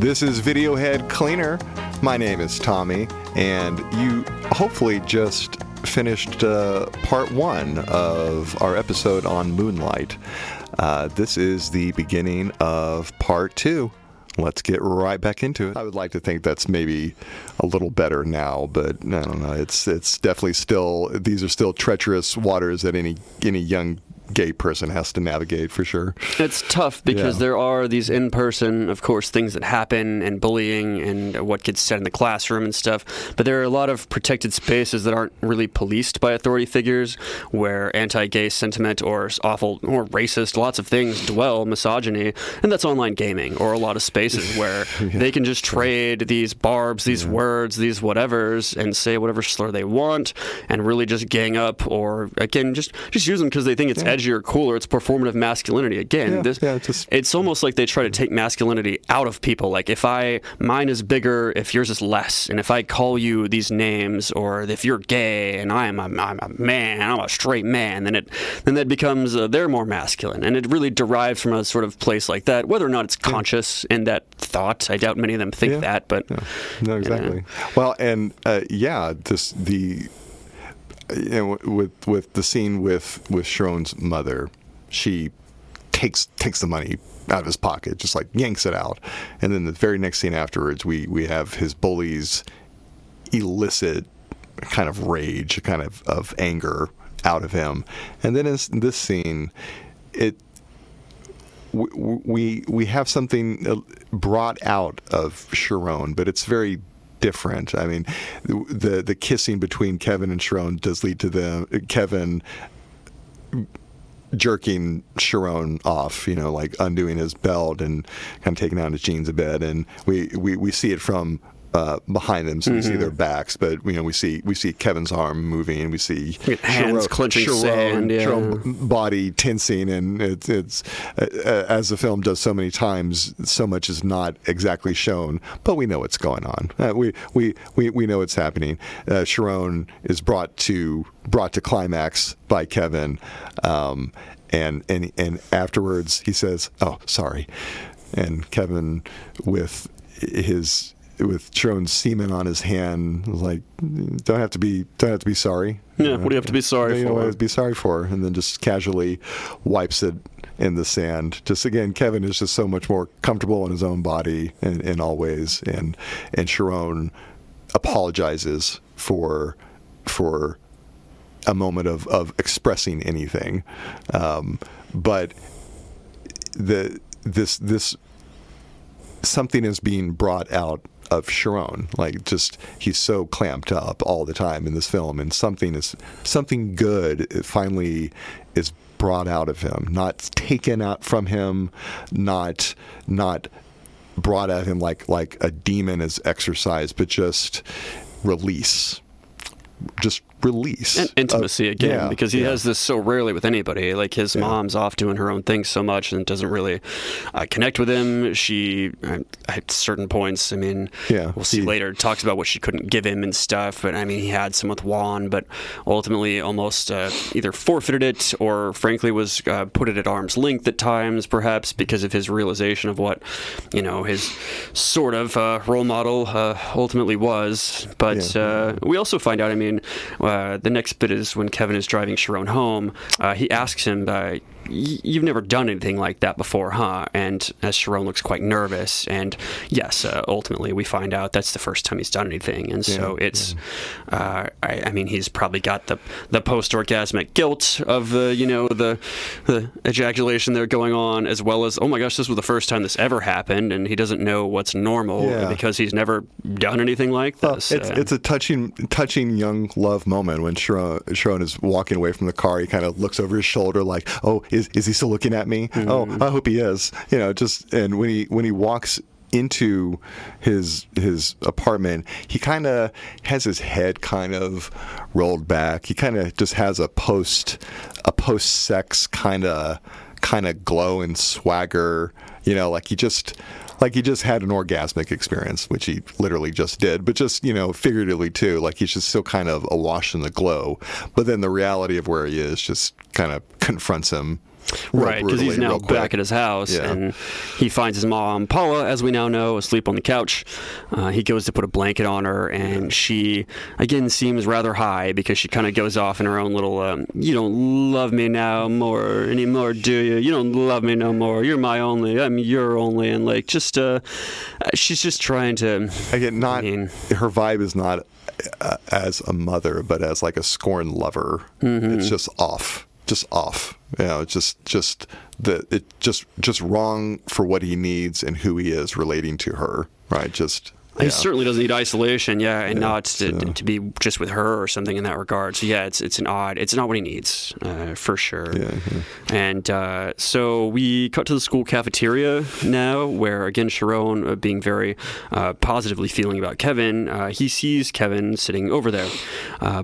This is Videohead Cleaner. My name is Tommy, and you hopefully just finished part one of our episode on Moonlight. This is the beginning of part two. Let's get right back into it. I would like to think that's maybe a little better now, but I don't know. It's definitely still, these are still treacherous waters that any young gay person has to navigate, for sure. It's tough because there are these in-person, of course, things that happen, and bullying and what gets said in the classroom and stuff, but there are a lot of protected spaces that aren't really policed by authority figures, where anti-gay sentiment or awful or racist, lots of things dwell, misogyny, and that's online gaming, or a lot of spaces where they can just trade these barbs, these words, these whatevers, and say whatever slur they want, and really just gang up, or again, just use them because they think it's edgy or cooler. It's performative masculinity. Again, it's almost like they try to take masculinity out of people. Like, mine is bigger if yours is less, and if I call you these names, or if you're gay and I'm a man, I'm a straight man, then that becomes they're more masculine, and it really derives from a sort of place like that. Whether or not it's conscious in that thought, I doubt many of them think that. But no, exactly. Well, and just the. With the scene with Sharon's mother, she takes the money out of his pocket, just like yanks it out, and then the very next scene afterwards, we have his bullies elicit a kind of rage, a kind of anger out of him, and then in this scene, we have something brought out of Sharon, but it's very different. I mean, the kissing between Kevin and Sharon does lead to Kevin jerking Sharon off, like undoing his belt and kind of taking down his jeans a bit, and we see it from behind them, so we see their backs, but we see Kevin's arm moving, and we see hands clenching Sharon body tensing, and it's as the film does so many times, so much is not exactly shown, but we know what's going on. We know what's happening. Sharon is brought to climax by Kevin, and afterwards he says, "Oh, sorry," and Kevin with Sharon's semen on his hand, like, don't have to be sorry. Yeah, what do you have to be sorry for? You know what to be sorry for, and then just casually wipes it in the sand. Just again, Kevin is just so much more comfortable in his own body in all ways, and Sharon apologizes for a moment of expressing anything, but this something is being brought out of Sharon, like, just he's so clamped up all the time in this film, and something good finally is brought out of him, not taken out from him, not brought at him like a demon is exercised, but just release. And intimacy again, because he has this so rarely with anybody. Like, his mom's off doing her own thing so much and doesn't really connect with him. She, at certain points, I mean, we'll see later, talks about what she couldn't give him and stuff. But I mean, he had some with Juan, but ultimately almost either forfeited it or, frankly, was put it at arm's length at times, perhaps because of his realization of what his sort of role model ultimately was. But we also find out, I mean, the next bit is when Kevin is driving Sharon home. He asks him, "You've never done anything like that before, huh?" And as Sharon looks quite nervous, and yes, ultimately we find out that's the first time he's done anything, and so it's, I mean, he's probably got the post-orgasmic guilt of the ejaculation there going on, as well as, oh my gosh, this was the first time this ever happened, and he doesn't know what's normal because he's never done anything like this. It's a touching young love moment when Sharon is walking away from the car. He kind of looks over his shoulder like, oh, is he still looking at me? Mm-hmm. Oh, I hope he is. And when he walks into his apartment, he kind of has his head kind of rolled back. He kind of just has a post-sex kind of glow and swagger, like he just had an orgasmic experience, which he literally just did, but just, figuratively too, like he's just still kind of awash in the glow. But then the reality of where he is just kind of confronts him Right, because he's now back at his house, and he finds his mom, Paula, as we now know, asleep on the couch. He goes to put a blanket on her, and she, again, seems rather high because she kind of goes off in her own little, you don't love me now anymore, do you? You don't love me no more. You're my only. I'm your only. And, like, just, she's just trying to... Again, her vibe is not as a mother, but as, like, a scorned lover. Mm-hmm. It's just off. You know, it's just wrong for what he needs and who he is relating to her, right? He certainly doesn't need isolation, and not to be just with her or something in that regard. So it's not what he needs, for sure. And so we cut to the school cafeteria now, where again Sharon, being very positively feeling about Kevin, he sees Kevin sitting over there.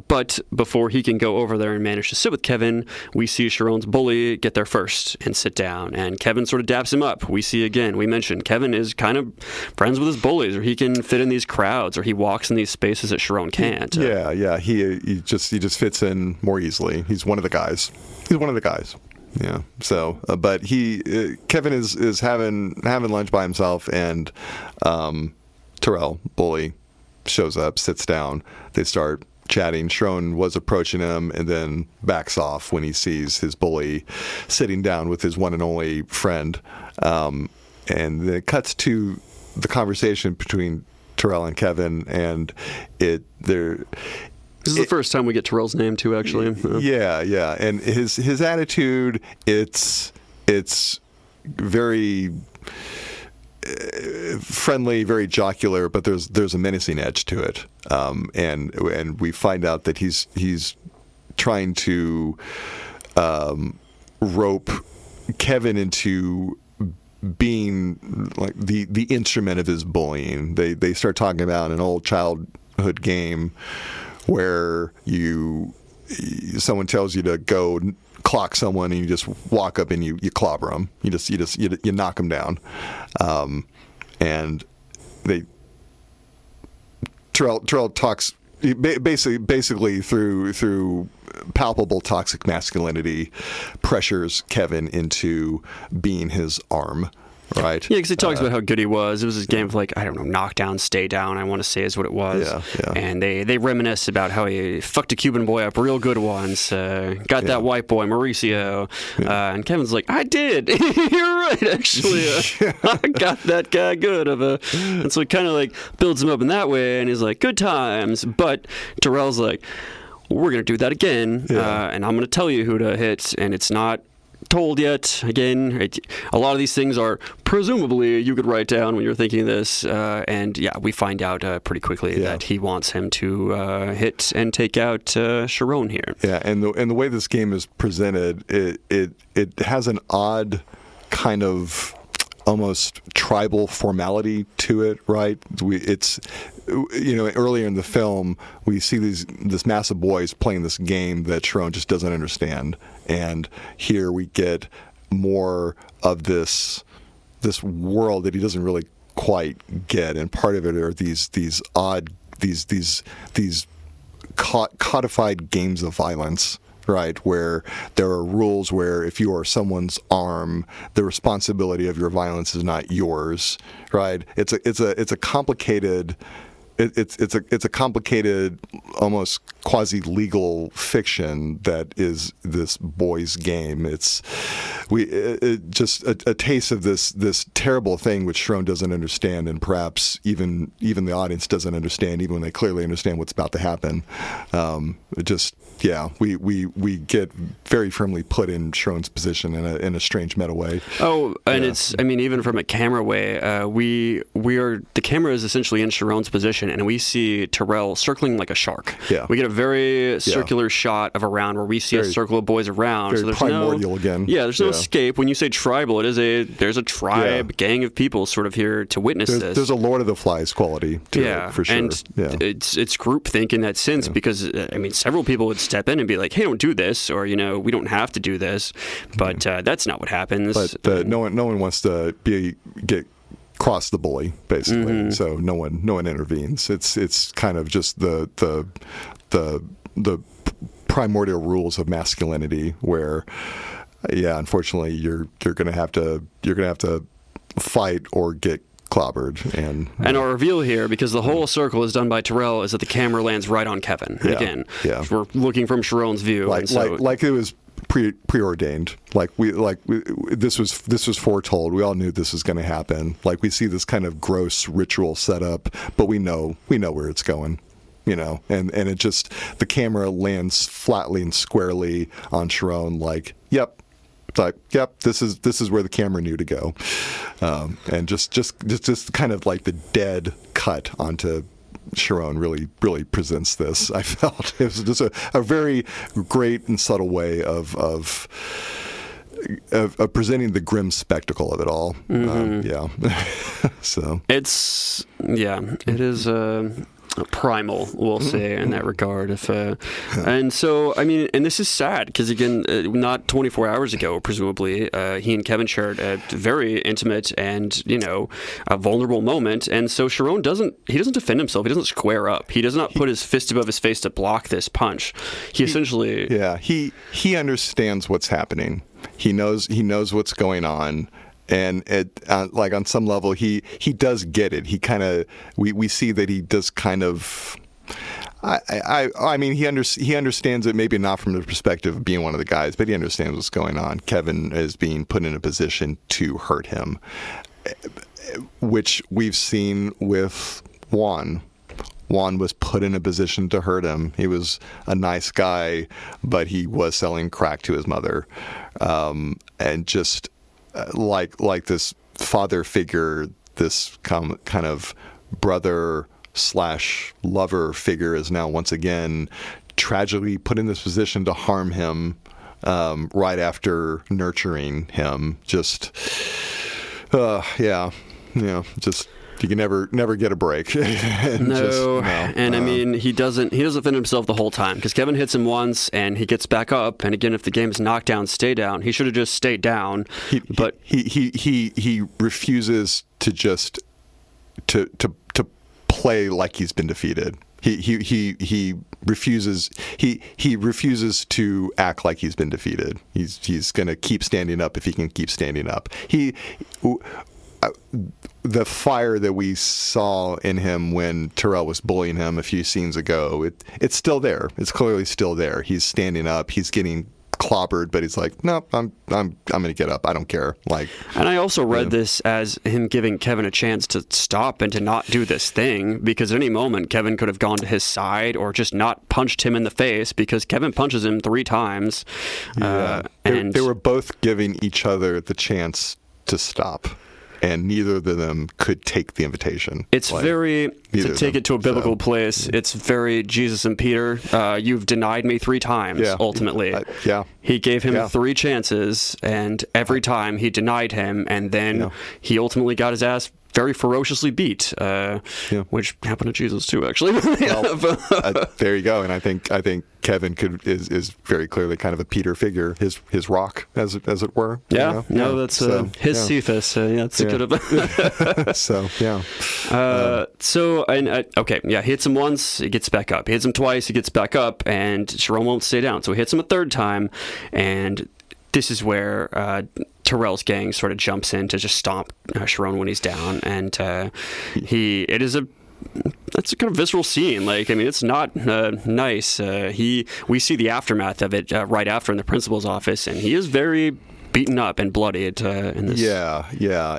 But before he can go over there and manage to sit with Kevin, we see Sharon's bully get there first and sit down. And Kevin sort of daps him up. We mentioned Kevin is kind of friends with his bullies, or he can fit in these crowds, or he walks in these spaces that Sharon can't. He just fits in more easily. He's one of the guys. Yeah. So, but Kevin is having lunch by himself, and Tarell, bully, shows up, sits down. They start chatting. Sharon was approaching him and then backs off when he sees his bully sitting down with his one and only friend. And then it cuts to the conversation between Tarell and Kevin, and this is the first time we get Terrell's name too, actually. Yeah, and his attitude, it's very friendly, very jocular, but there's a menacing edge to it, and we find out that he's trying to rope Kevin into being like the instrument of his bullying. They start talking about an old childhood game where someone tells you to go clock someone and you just walk up and you clobber them. You knock them down, and Tarell talks basically through palpable toxic masculinity, pressures Kevin into being his arm, right? Yeah, because he talks about how good he was. It was his game of, like, I don't know, knock down, stay down, I want to say is what it was. Yeah. And they reminisce about how he fucked a Cuban boy up real good once, got that white boy, Mauricio. And Kevin's like, I did. You're right, actually. I got that guy good. And so it kind of like builds him up in that way, and he's like, good times. But Tarell's like, we're going to do that again, and I'm going to tell you who to hit, and it's not told yet. Again, a lot of these things are presumably you could write down when you're thinking this, and we find out pretty quickly that he wants him to hit and take out Sharon here. Yeah, and the way this game is presented, it has an odd kind of almost tribal formality to it, right? Earlier in the film, we see this mass of boys playing this game that Sharon just doesn't understand, and here we get more of this world that he doesn't really quite get, and part of it are these codified games of violence. Right, where there are rules where if you are someone's arm, the responsibility of your violence is not yours. Right, it's a complicated. It's a complicated, almost quasi-legal fiction that is this boy's game. It's just a taste of this terrible thing which Sharon doesn't understand, and perhaps even the audience doesn't understand, even when they clearly understand what's about to happen. We get very firmly put in Sharon's position in a strange meta way. Oh, and even from a camera way, the camera is essentially in Sharon's position, and we see Tarell circling like a shark. Yeah. We get a very circular shot of around where we see a circle of boys around. Very so there's primordial again. Yeah, there's no escape. When you say tribal, there's a tribe, gang of people sort of here to witness this. There's a Lord of the Flies quality to it, for sure. And it's groupthink in that sense because, several people would step in and be like, hey, don't do this, or, we don't have to do this. But that's not what happens. But no one wants to get cross the bully, basically. Mm-hmm. So no one intervenes. It's kind of just the primordial rules of masculinity, where unfortunately, you're gonna have to fight or get clobbered. And our reveal here, because the whole circle is done by Tarell, is that the camera lands right on Kevin. And again, we're looking from Sharon's view, like it was preordained. This was foretold. We all knew this was going to happen. Like, we see this kind of gross ritual setup, but we know where it's going. And it just, the camera lands flatly and squarely on Sharon. Yep, this is where the camera knew to go, and just kind of like the dead cut onto Sharon really presents this. I felt it was just a very great and subtle way of presenting the grim spectacle of it all. So it is primal, we'll say, in that regard. And so, I mean, and this is sad because, again, not 24 hours ago, presumably, he and Kevin shared a very intimate and, a vulnerable moment. And so Sharon doesn't defend himself. He doesn't square up. He does not put his fist above his face to block this punch. He essentially... Yeah, he understands what's happening. He knows what's going on. And on some level, he does get it. He kind of, we see that he does kind of, I mean, he understands it, maybe not from the perspective of being one of the guys, but he understands what's going on. Kevin is being put in a position to hurt him, which we've seen with Juan. Juan was put in a position to hurt him. He was a nice guy, but he was selling crack to his mother, and just. Like this father figure, this kind of brother/lover figure is now once again tragically put in this position to harm him right after nurturing him. Just, just. You can never get a break. I mean, he doesn't defend himself the whole time, because Kevin hits him once and he gets back up. And again, if the game is knockdown, stay down. He should have just stayed down. He refuses to just to play like he's been defeated. He refuses to act like he's been defeated. He's going to keep standing up if he can keep standing up. The fire that we saw in him when Tarell was bullying him a few scenes ago, it's still there. It's clearly still there. He's standing up. He's getting clobbered, but he's like, no, I'm going to get up. I don't care. And I also read this as him giving Kevin a chance to stop and to not do this thing, because at any moment Kevin could have gone to his side or just not punched him in the face, because Kevin punches him 3 times. And they were both giving each other the chance to stop. And neither of them could take the invitation. It's to take it to a biblical place, it's very Jesus and Peter. You've denied me 3 times, ultimately. He gave him 3 chances, and every time he denied him, and then he ultimately got his ass very ferociously beat, which happened to Jesus too, actually. There you go. And I think Kevin is very clearly kind of a Peter figure, his rock, as it were. That's his Cephas. That's a good one. He hits him once, he gets back up. He hits him twice, he gets back up, and Sharon won't stay down. So he hits him a 3rd time, and this is where Tarell's gang sort of jumps in to just stomp Sharon when he's down, and that's a kind of visceral scene. It's not nice. We see the aftermath of it right after in the principal's office, and he is very beaten up and bloodied in this.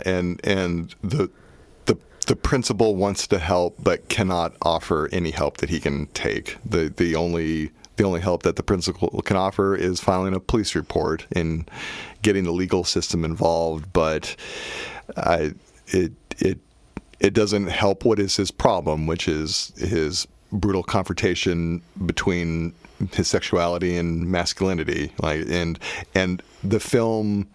And the principal wants to help but cannot offer any help that he can take. The only help that the principal can offer is filing a police report and getting the legal system involved, but it doesn't help what is his problem, which is his brutal confrontation between his sexuality and masculinity. And the film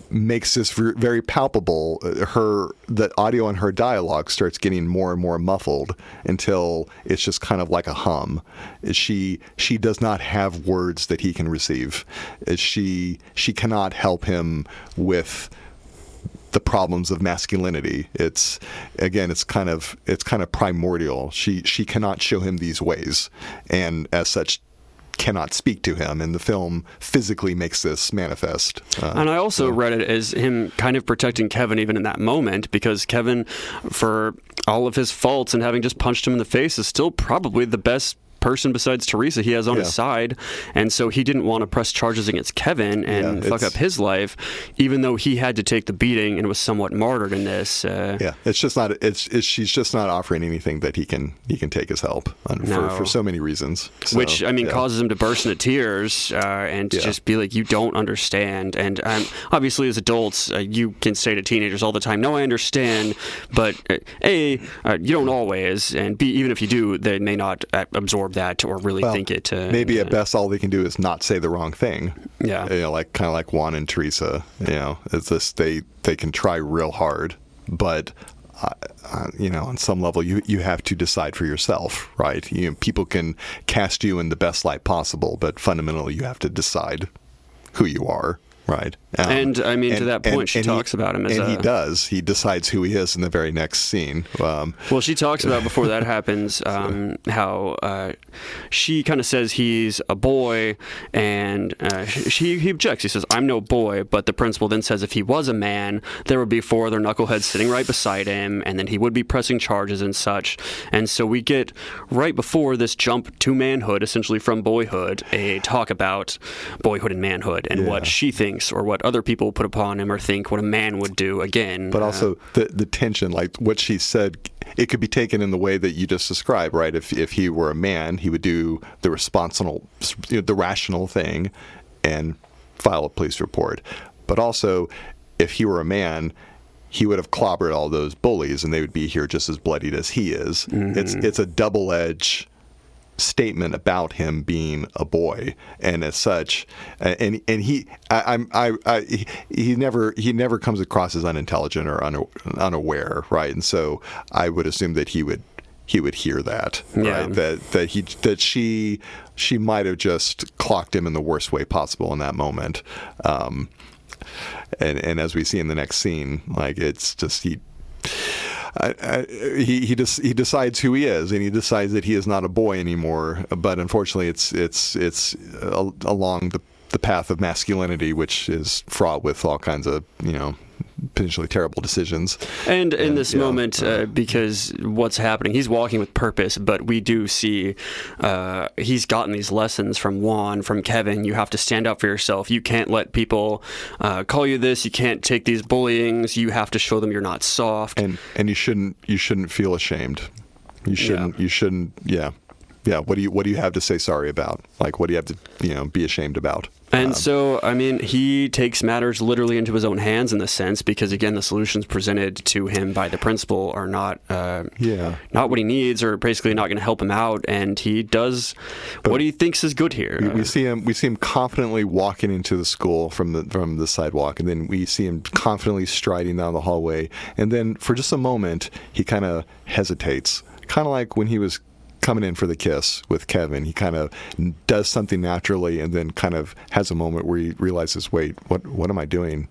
makes this very palpable. The audio on her dialogue starts getting more and more muffled until it's just kind of like a hum. She does not have words that he can receive. She cannot help him with the problems of masculinity. It's kind of primordial. She cannot show him these ways, and as such cannot speak to him, and the film physically makes this manifest. And I also read it as him kind of protecting Kevin even in that moment, because Kevin, for all of his faults and having just punched him in the face, is still probably the best person besides Teresa he has on his side, and so he didn't want to press charges against Kevin and fuck up his life, even though he had to take the beating and was somewhat martyred in this. It's just not. She's just not offering anything that he can take as help for so many reasons. So, which causes him to burst into tears and to just be like, "You don't understand." And obviously, as adults, you can say to teenagers all the time, "No, I understand," but A, you don't always, and B, even if you do, they may not absorb that or really think it. Maybe at best, all they can do is not say the wrong thing. Yeah, kind of like Juan and Teresa. It's this they can try real hard, but on some level, you have to decide for yourself, right? People can cast you in the best light possible, but fundamentally, you have to decide who you are. Right. To that point, she talks about him as he does. He decides who he is in the very next scene. Well, she talks about, before that happens, how she kind of says he's a boy, and he objects. He says, "I'm no boy," but the principal then says if he was a man, there would be 4 other knuckleheads sitting right beside him, and then he would be pressing charges and such. And so we get, right before this jump to manhood, essentially from boyhood, a talk about boyhood and manhood and what she thinks, or what other people put upon him or think what a man would do again. But also the tension, like what she said, it could be taken in the way that you just described, right? If he were a man, he would do the the rational thing and file a police report. But also, if he were a man, he would have clobbered all those bullies, and they would be here just as bloodied as he is. Mm-hmm. It's a double-edged statement about him being a boy, and as such, and he never comes across as unintelligent or unaware, right? And so I would assume that he would hear that, right? That she might have just clocked him in the worst way possible in that moment, and as we see in the next scene, like it's just he decides who he is, and he decides that he is not a boy anymore. But unfortunately, it's along the path of masculinity, which is fraught with all kinds of potentially terrible decisions. And in this moment, because what's happening, he's walking with purpose, but we do see he's gotten these lessons from Juan, from Kevin. You have to stand up for yourself. You can't let people call you this. You can't take these bullyings. You have to show them you're not soft. And you shouldn't feel ashamed. You shouldn't. What do you have to say sorry about? Like, what do you have to be ashamed about? And so, he takes matters literally into his own hands in this sense, because again, the solutions presented to him by the principal are not what he needs, or basically not going to help him out. And he does what he thinks is good here. We see him confidently walking into the school from the sidewalk, and then we see him confidently striding down the hallway. And then for just a moment, he kind of hesitates, kind of like when he was coming in for the kiss with Kevin. He kind of does something naturally, and then kind of has a moment where he realizes, wait, what am I doing?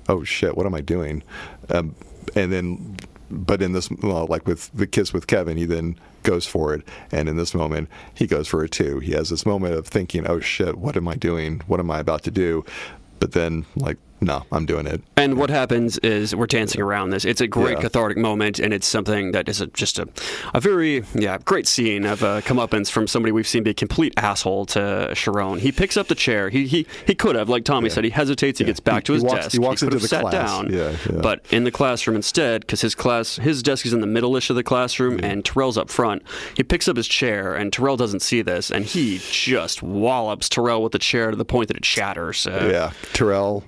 Oh shit, what am I doing? And then, but in this, like with the kiss with Kevin, he then goes for it, and in this moment, he goes for it too. He has this moment of thinking, oh shit, what am I doing? What am I about to do? But then, like, no, I'm doing it. And what happens is we're dancing around this. It's a great cathartic moment, and it's something that is just a very great scene of comeuppance from somebody we've seen be a complete asshole to Sharon. He picks up the chair. He could have, like Tommy said, he hesitates. He gets back to his desk. He walks into the sat class. Down, but in the classroom instead, because his desk is in the middle-ish of the classroom, and Terrell's up front. He picks up his chair, and Tarell doesn't see this, and he just wallops Tarell with the chair to the point that it shatters. Tarell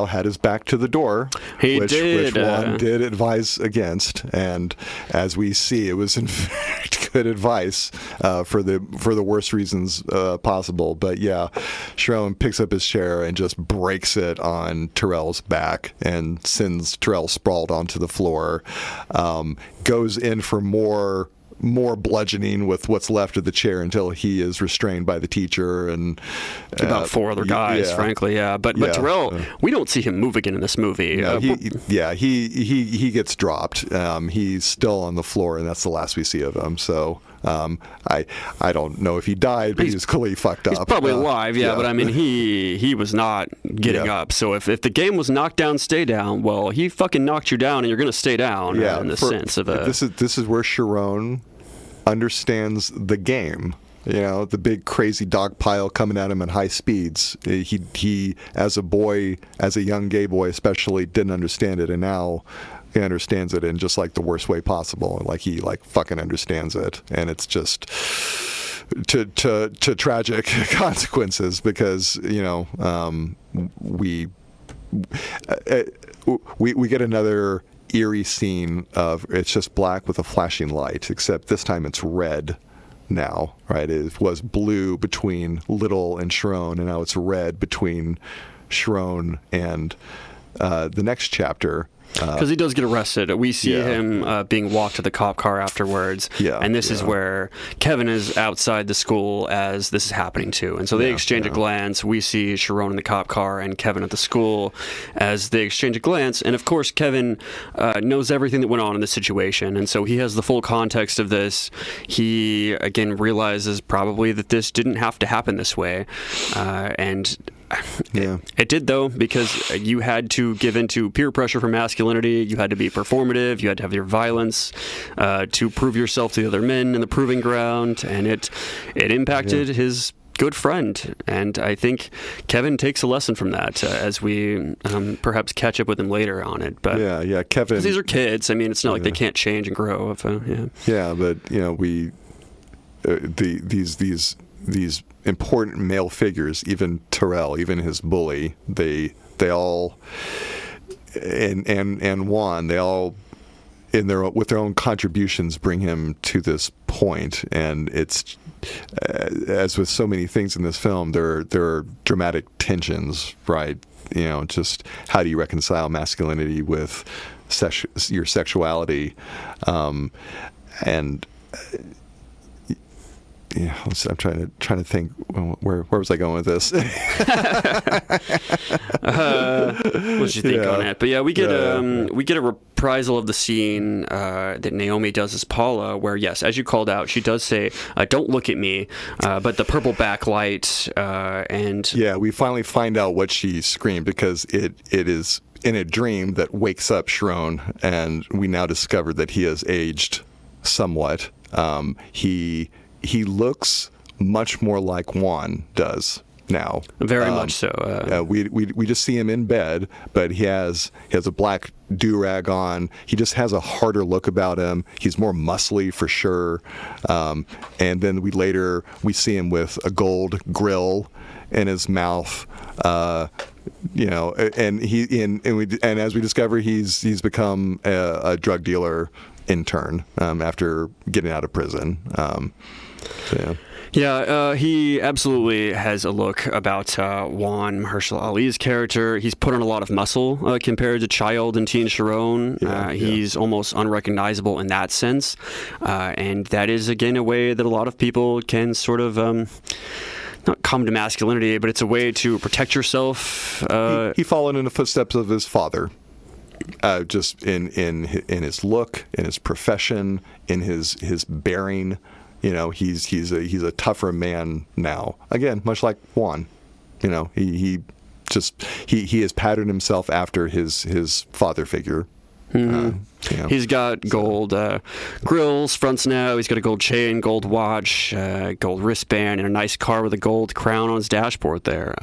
had his back to the door, which Juan did advise against, and as we see, it was in fact good advice for the worst reasons possible. But Sharon picks up his chair and just breaks it on Terrell's back and sends Tarell sprawled onto the floor. Goes in for more bludgeoning with what's left of the chair until he is restrained by the teacher and about 4 other guys, frankly. But Tarell, we don't see him move again in this movie. No, he gets dropped. He's still on the floor, and that's the last we see of him. So I don't know if he died, but he was clearly fucked up. He's probably alive, but I mean, he was not getting up. So if the game was knock down, stay down, well, he fucking knocked you down, and you're going to stay down in the sense of a... This is where Chiron understands the game. You know, the big crazy dog pile coming at him at high speeds. He as a boy, as a young gay boy especially, didn't understand it, and now he understands it in just like the worst way possible. Like he like fucking understands it, and it's just to tragic consequences because you know we get another eerie scene of it's just black with a flashing light, except this time it's red. Now, right? It was blue between Little and Chiron, and now it's red between Chiron and the next chapter. Because he does get arrested. We see him being walked to the cop car afterwards. And this is where Kevin is outside the school as this is happening too. And so they exchange a glance. We see Chiron in the cop car and Kevin at the school as they exchange a glance. And of course, Kevin knows everything that went on in this situation. And so he has the full context of this. He, again, realizes probably that this didn't have to happen this way. It did, though, because you had to give into peer pressure for masculinity. You had to be performative. You had to have your violence to prove yourself to the other men in the proving ground, and it impacted his good friend. And I think Kevin takes a lesson from that as we perhaps catch up with him later on it. But Kevin. 'Cause these are kids. I mean, it's not like they can't change and grow. But you know, these important male figures, even Tarell, even his bully, they all and Juan, they all with their own contributions bring him to this point. And it's as with so many things in this film, there are dramatic tensions, right? You know, just how do you reconcile masculinity with your sexuality, and I'm trying to think. Where was I going with this? What did you think on it? But we get a reprisal of the scene that Naomi does as Paula, where yes, as you called out, she does say, "Don't look at me," but the purple backlight and we finally find out what she screamed because it is in a dream that wakes up Chiron, and we now discover that he has aged somewhat. He looks much more like Juan does now. Very much so. We just see him in bed, but he has a black do-rag on. He just has a harder look about him. He's more muscly for sure. And then we see him with a gold grill in his mouth. And as we discover, he's become a drug dealer in turn after getting out of prison. He absolutely has a look about Juan, Mahershala Ali's character. He's put on a lot of muscle compared to child and teen Chiron. He's almost unrecognizable in that sense. And that is, again, a way that a lot of people can sort of... not come to masculinity, but it's a way to protect yourself. He followed in the footsteps of his father. Just in his look, in his profession, in his bearing, you know, he's a tougher man now. Again, much like Juan, you know, he has patterned himself after his father figure. He's got gold grills, fronts now. He's got a gold chain, gold watch, gold wristband, and a nice car with a gold crown on his dashboard there.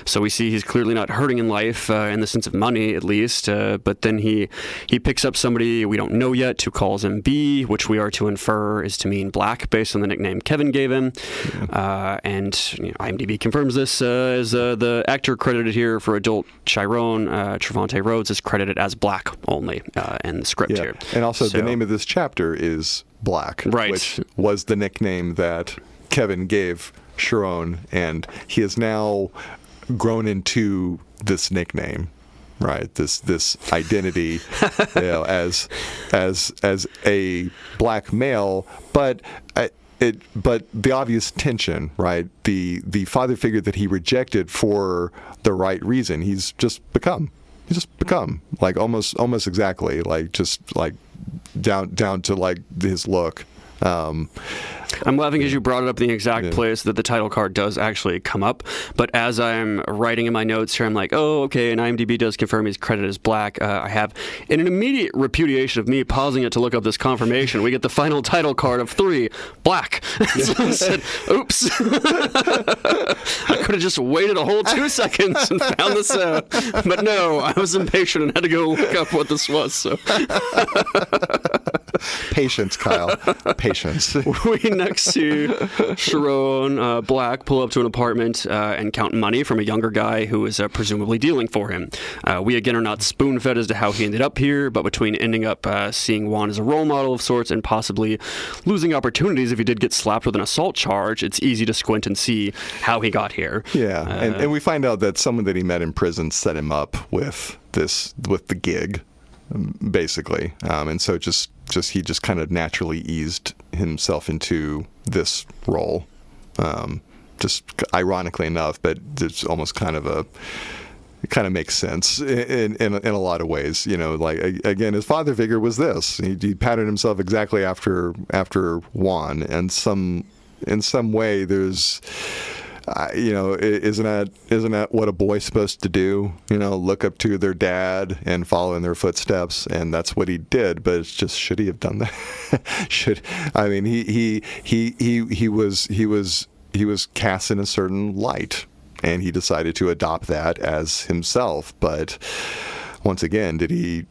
So we see he's clearly not hurting in life in the sense of money, at least. But then he picks up somebody we don't know yet who calls him B, which we are to infer is to mean black based on the nickname Kevin gave him. And IMDb confirms this as the actor credited here for adult Chiron, Trevante Rhodes, is credited as black only in the script here. And also the name of this chapter is Black, which was the nickname that Kevin gave Chiron, and he has now grown into this nickname, right? This identity, as a black male, but the obvious tension, right? The father figure that he rejected for the right reason, he's just become like almost exactly like just like down to like his look, I'm laughing because you brought it up in the exact place that the title card does actually come up. But as I'm writing in my notes here, I'm like, oh, okay, and IMDb does confirm he's credited as black. I have, in an immediate repudiation of me pausing it to look up this confirmation, we get the final title card of 3, black. So I said, oops. I could have just waited a whole 2 seconds and found this out. But no, I was impatient and had to go look up what this was. So. Patience, Kyle. Patience. We next see Sharon Black pull up to an apartment and count money from a younger guy who is presumably dealing for him. We again are not spoon-fed as to how he ended up here, but between ending up seeing Juan as a role model of sorts and possibly losing opportunities if he did get slapped with an assault charge, it's easy to squint and see how he got here. Yeah, and we find out that someone that he met in prison set him up with the gig, basically, and so he just kind of naturally eased himself into this role, just ironically enough, but it's almost it kind of makes sense in a lot of ways. Like, again, his father figure was this. He patterned himself exactly after Juan, and in some way there's. Isn't that what a boy's supposed to do? Look up to their dad and follow in their footsteps, and that's what he did. But it's just, should he have done that? He was cast in a certain light, and he decided to adopt that as himself. But once again, did he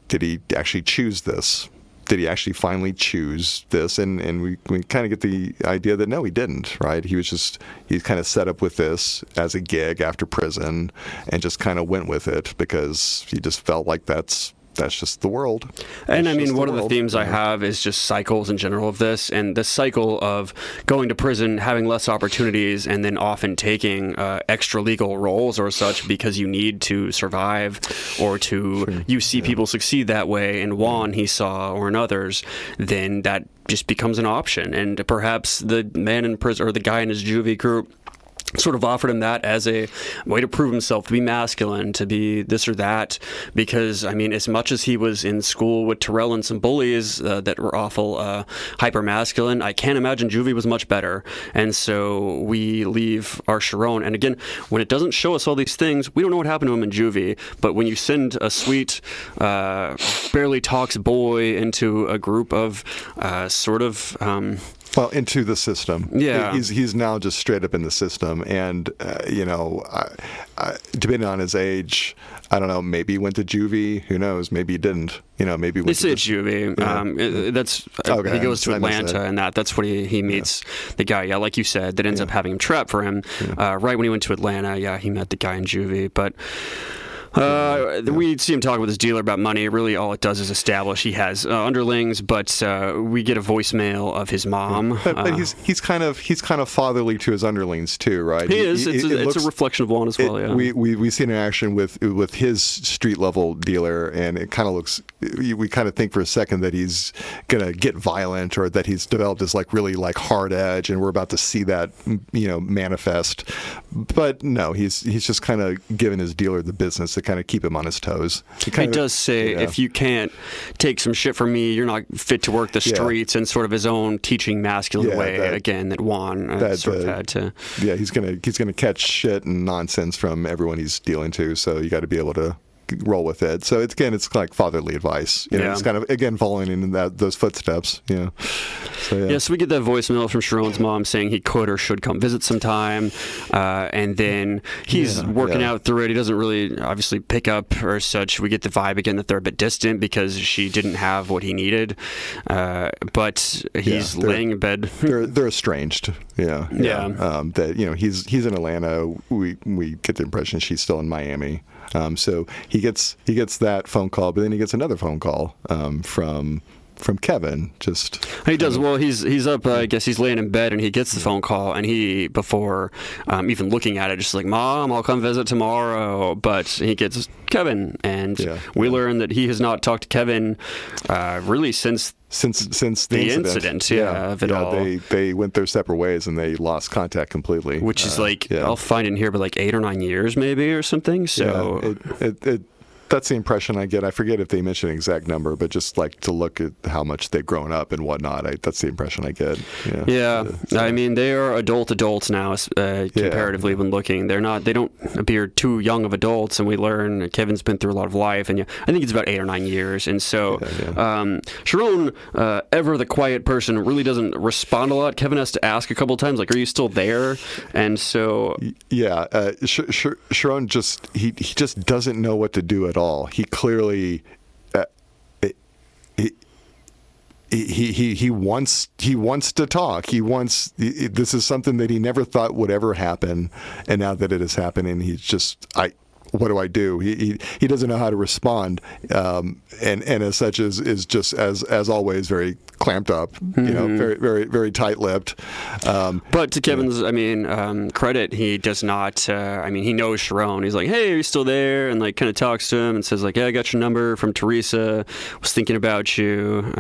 actually choose this? Did he actually finally choose this? And we kind of get the idea that no, he didn't, right? He's kind of set up with this as a gig after prison and just kind of went with it because he just felt like that's just the world. And I mean, one of the themes I have is just cycles in general of this, and the cycle of going to prison, having less opportunities, and then often taking extra legal roles or such because you need to survive, or you see people succeed that way in Juan he saw, or in others, then that just becomes an option. And perhaps the man in prison, or the guy in his juvie group, sort of offered him that as a way to prove himself, to be masculine, to be this or that. Because, I mean, as much as he was in school with Tarell and some bullies that were awful hyper-masculine, I can't imagine juvie was much better. And so we leave our Sharon. And again, when it doesn't show us all these things, we don't know what happened to him in juvie. But when you send a sweet, barely talks boy into a group of well, into the system. Yeah. He's now just straight up in the system. And, depending on his age, I don't know, maybe he went to juvie. Who knows? Maybe he didn't. Maybe he went to juvie. Yeah. He goes to Atlanta, and that's what he meets the guy. Yeah, like you said, that ends up having him trapped for him. Right when he went to Atlanta, he met the guy in juvie. But we see him talking with his dealer about money. Really, all it does is establish he has underlings, but we get a voicemail of his mom. But he's kind of fatherly to his underlings too, right? He is. It's a reflection of Juan as well. Yeah. We see interaction with his street level dealer, and it kind of looks. We kind of think for a second that he's gonna get violent, or that he's developed this really hard edge, and we're about to see that manifest. But no, he's just kind of giving his dealer the business to kind of keep him on his toes. He does say, if you can't take some shit from me, you're not fit to work the streets, and sort of his own teaching masculine way, that Juan sort of had to. Yeah, he's gonna catch shit and nonsense from everyone he's dealing to, so you got to be able to roll with it. So it's like fatherly advice. It's kind of, again, following in those footsteps. So we get that voicemail from Sharon's mom saying he could or should come visit sometime, and then he's working out through it. He doesn't really obviously pick up or such. We get the vibe again that they're a bit distant because she didn't have what he needed, but he's laying in bed. They're estranged. That he's in Atlanta. We get the impression she's still in Miami. So he gets that phone call, but then he gets another phone call from Kevin. He does. Well, he's up. I guess he's laying in bed, and he gets the phone call, and he, before even looking at it, just like, "Mom, I'll come visit tomorrow." But he gets Kevin, and we learn that he has not talked to Kevin really since the incident of it all. They went their separate ways, and they lost contact completely. Which is I'll find in here, but 8 or 9 years maybe or something. So that's the impression I get. I forget if they mention an exact number, but just like to look at how much they've grown up and whatnot. That's the impression I get. I mean, they are adults now, comparatively when looking. They don't appear too young of adults, and we learn Kevin's been through a lot of life, and I think it's about 8 or 9 years. And so, Sharon, ever the quiet person, really doesn't respond a lot. Kevin has to ask a couple of times, like, "Are you still there?" And so, Sharon he just doesn't know what to do at all. He clearly he wants to talk. This is something that he never thought would ever happen, and now that it is happening, he's just what do I do? He doesn't know how to respond, and as such is just as always very clamped up, very very very tight-lipped. But to Kevin's, credit, he does not. He knows Sharon. He's like, "Hey, are you still there?" And like kind of talks to him and says like, "Yeah, I got your number from Teresa. Was thinking about you."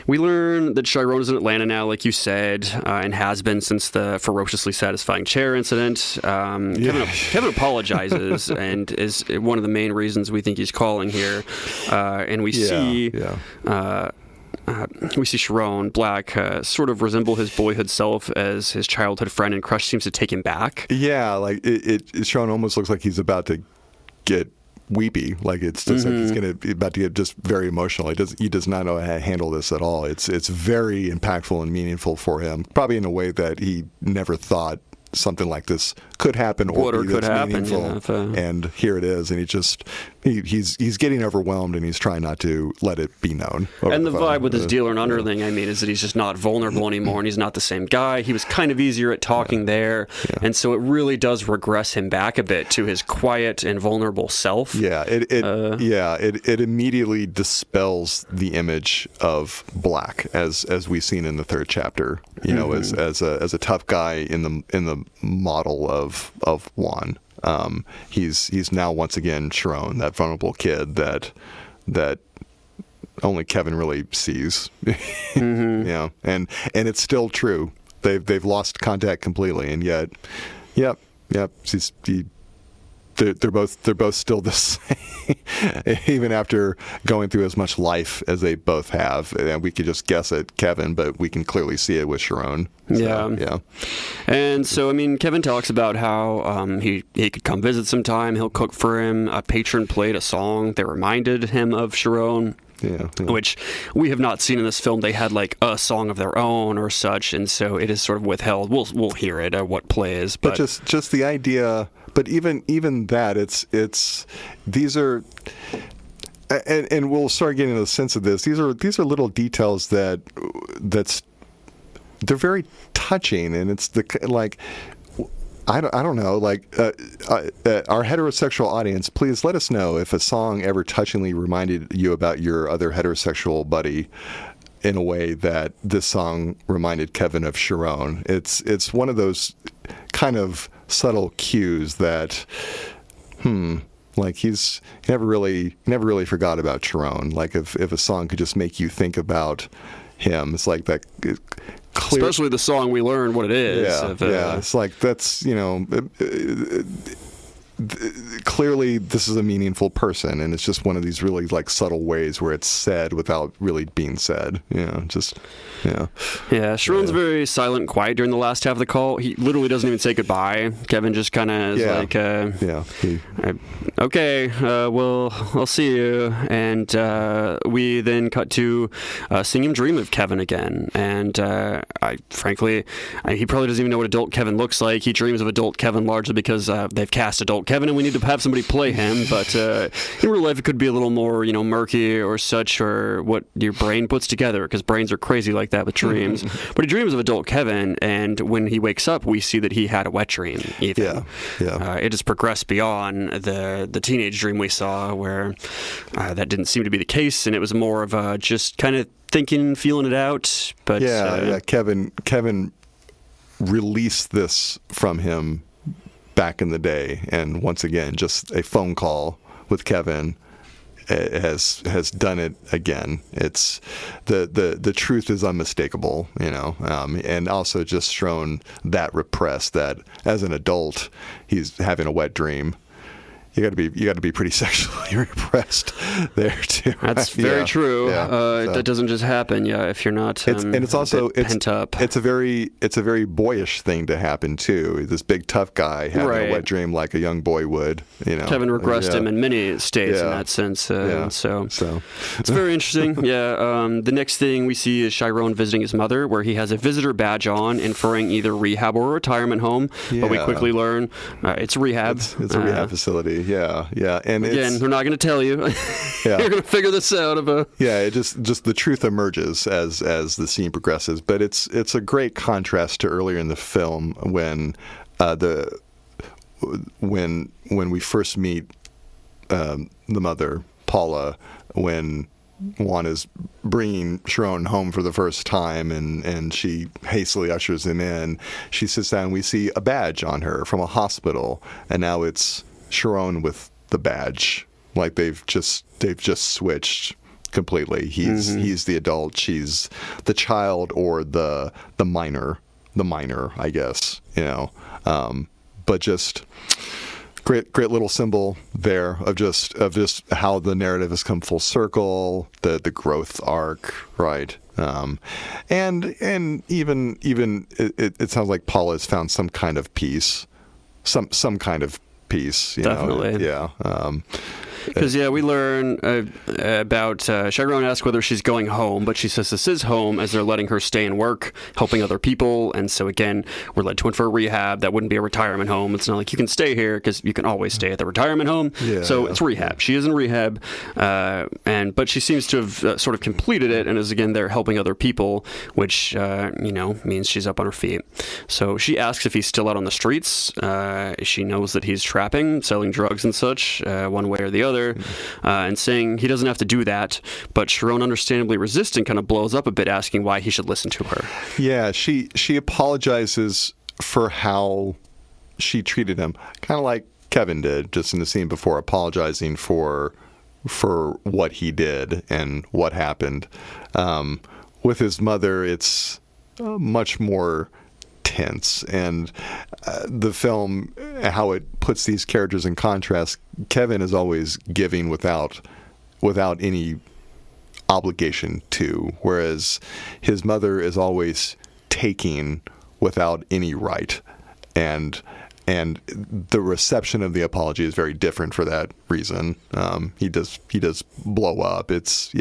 We learn that Chiron is in Atlanta now, like you said, and has been since the ferociously satisfying chair incident. Kevin apologizes and is one of the main reasons we think he's calling here. And we see Sharon Black sort of resemble his boyhood self as his childhood friend, and crush seems to take him back. Yeah, like Sharon almost looks like he's about to get weepy, like it's just like he's about to get just very emotional. He does not know how to handle this at all. It's very impactful and meaningful for him, probably in a way that he never thought something like this could happen or could happen. And here it is, and he's getting overwhelmed, and he's trying not to let it be known. And the vibe with his dealer and underling, is that he's just not vulnerable anymore, and he's not the same guy. He was kind of easier at talking there, and so it really does regress him back a bit to his quiet and vulnerable self. It immediately dispels the image of Black as we've seen in the 3rd chapter. As a tough guy in the model of Juan. He's now once again Sharon, that vulnerable kid that only Kevin really sees. And it's still true. They've lost contact completely, and yet, they're both still the same, even after going through as much life as they both have. And we could just guess at Kevin, but we can clearly see it with Sharon. And so, Kevin talks about how he could come visit sometime. He'll cook for him. A patron played a song that reminded him of Sharon. Which we have not seen in this film. They had like a song of their own or such, and so it is sort of withheld. We'll hear it at what plays, but just the idea. But even that, it's these are, and we'll start getting a sense of this. These are little details they're very touching, and it's I don't know, our heterosexual audience, please let us know if a song ever touchingly reminded you about your other heterosexual buddy in a way that this song reminded Kevin of Sharon. It's one of those kind of subtle cues that, he's never really forgot about Sharon. Like if a song could just make you think about him, it's like that. Especially the song we learn what it is. It's like that's clearly this is a meaningful person, and it's just one of these really subtle ways where it's said without really being said. Sharon's very silent and quiet during the last half of the call. He literally doesn't even say goodbye. Kevin just kind of is okay, well, I'll see you. And we then cut to seeing him dream of Kevin again. And frankly, he probably doesn't even know what adult Kevin looks like. He dreams of adult Kevin largely because they've cast adult Kevin, and we need to have somebody play him. But in real life, it could be a little more, murky or such, or what your brain puts together, because brains are crazy like that with dreams. But he dreams of adult Kevin, and when he wakes up, we see that he had a wet dream. Even it has progressed beyond the teenage dream we saw, where that didn't seem to be the case, and it was more of just kind of thinking, feeling it out. But Kevin released this from him back in the day, and once again, just a phone call with Kevin has done it again. It's the truth is unmistakable, and also just shown that repressed, that as an adult he's having a wet dream. You got to be pretty sexually repressed there too. That's very true. That doesn't just happen. If you're not and it's also pent up. It's a very boyish thing to happen too. This big tough guy having a wet dream like a young boy would. Kevin regressed him in many states in that sense. So it's very interesting. The next thing we see is Chiron visiting his mother, where he has a visitor badge on, inferring either rehab or a retirement home. But we quickly learn it's a rehab. It's a rehab facility. Yeah. And again, we're not going to tell you. You're going to figure this out. It just the truth emerges as the scene progresses. But it's a great contrast to earlier in the film when when we first meet the mother, Paula, when Juan is bringing Chiron home for the first time, and she hastily ushers him in. She sits down. We see a badge on her from a hospital, and now it's Chiron with the badge. Like they've just switched completely. He's the adult, she's the child, or the minor, I guess. But just great little symbol there of just how the narrative has come full circle, the growth arc, right? And even it sounds like Paula has found some kind of peace, some kind of peace. Definitely. Because we learn about Chiron asks whether she's going home, but she says this is home, as they're letting her stay and work, helping other people. And so again, we're led to infer rehab. That wouldn't be a retirement home. It's not like you can stay here, because you can always stay at the retirement home. So it's rehab. She is in rehab, but she seems to have sort of completed it, and is again there helping other people, which means she's up on her feet. So she asks if he's still out on the streets. She knows that he's trapping, selling drugs and such, one way or the other. And saying he doesn't have to do that, but Chiron, understandably resistant, kind of blows up a bit, asking why he should listen to her. Yeah, she apologizes for how she treated him, kind of like Kevin did just in the scene before, apologizing for what he did and what happened. With his mother, it's much more tense, and the film, how it puts these characters in contrast. Kevin is always giving without any obligation to, whereas his mother is always taking without any right, and the reception of the apology is very different for that reason. He does blow up. It's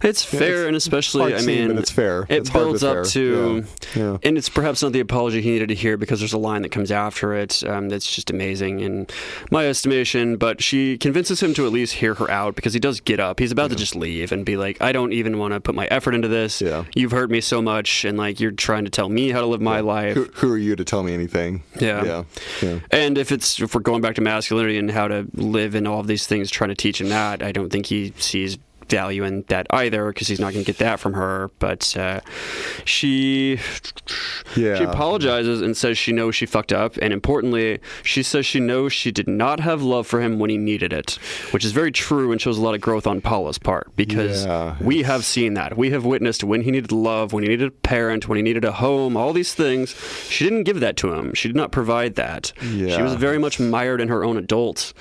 it's fair, and especially, but it's fair. It builds up to, and it's perhaps not the apology he needed to hear, because there's a line that comes after it that's just amazing in my estimation. But she convinces him to at least hear her out, because he does get up. He's about to just leave and be like, I don't even want to put my effort into this. You've hurt me so much, and like you're trying to tell me how to live my life. Who are you to tell me anything? And if we're going back to masculinity and how to live in all of these things, trying to teach him that, I don't think he sees value in that either, because he's not going to get that from her. But she apologizes and says she knows she fucked up, and importantly, she says she knows she did not have love for him when he needed it, which is very true and shows a lot of growth on Paula's part, because we have seen that. We have witnessed when he needed love, when he needed a parent, when he needed a home, all these things. She didn't give that to him. She did not provide that. She was very much mired in her own adult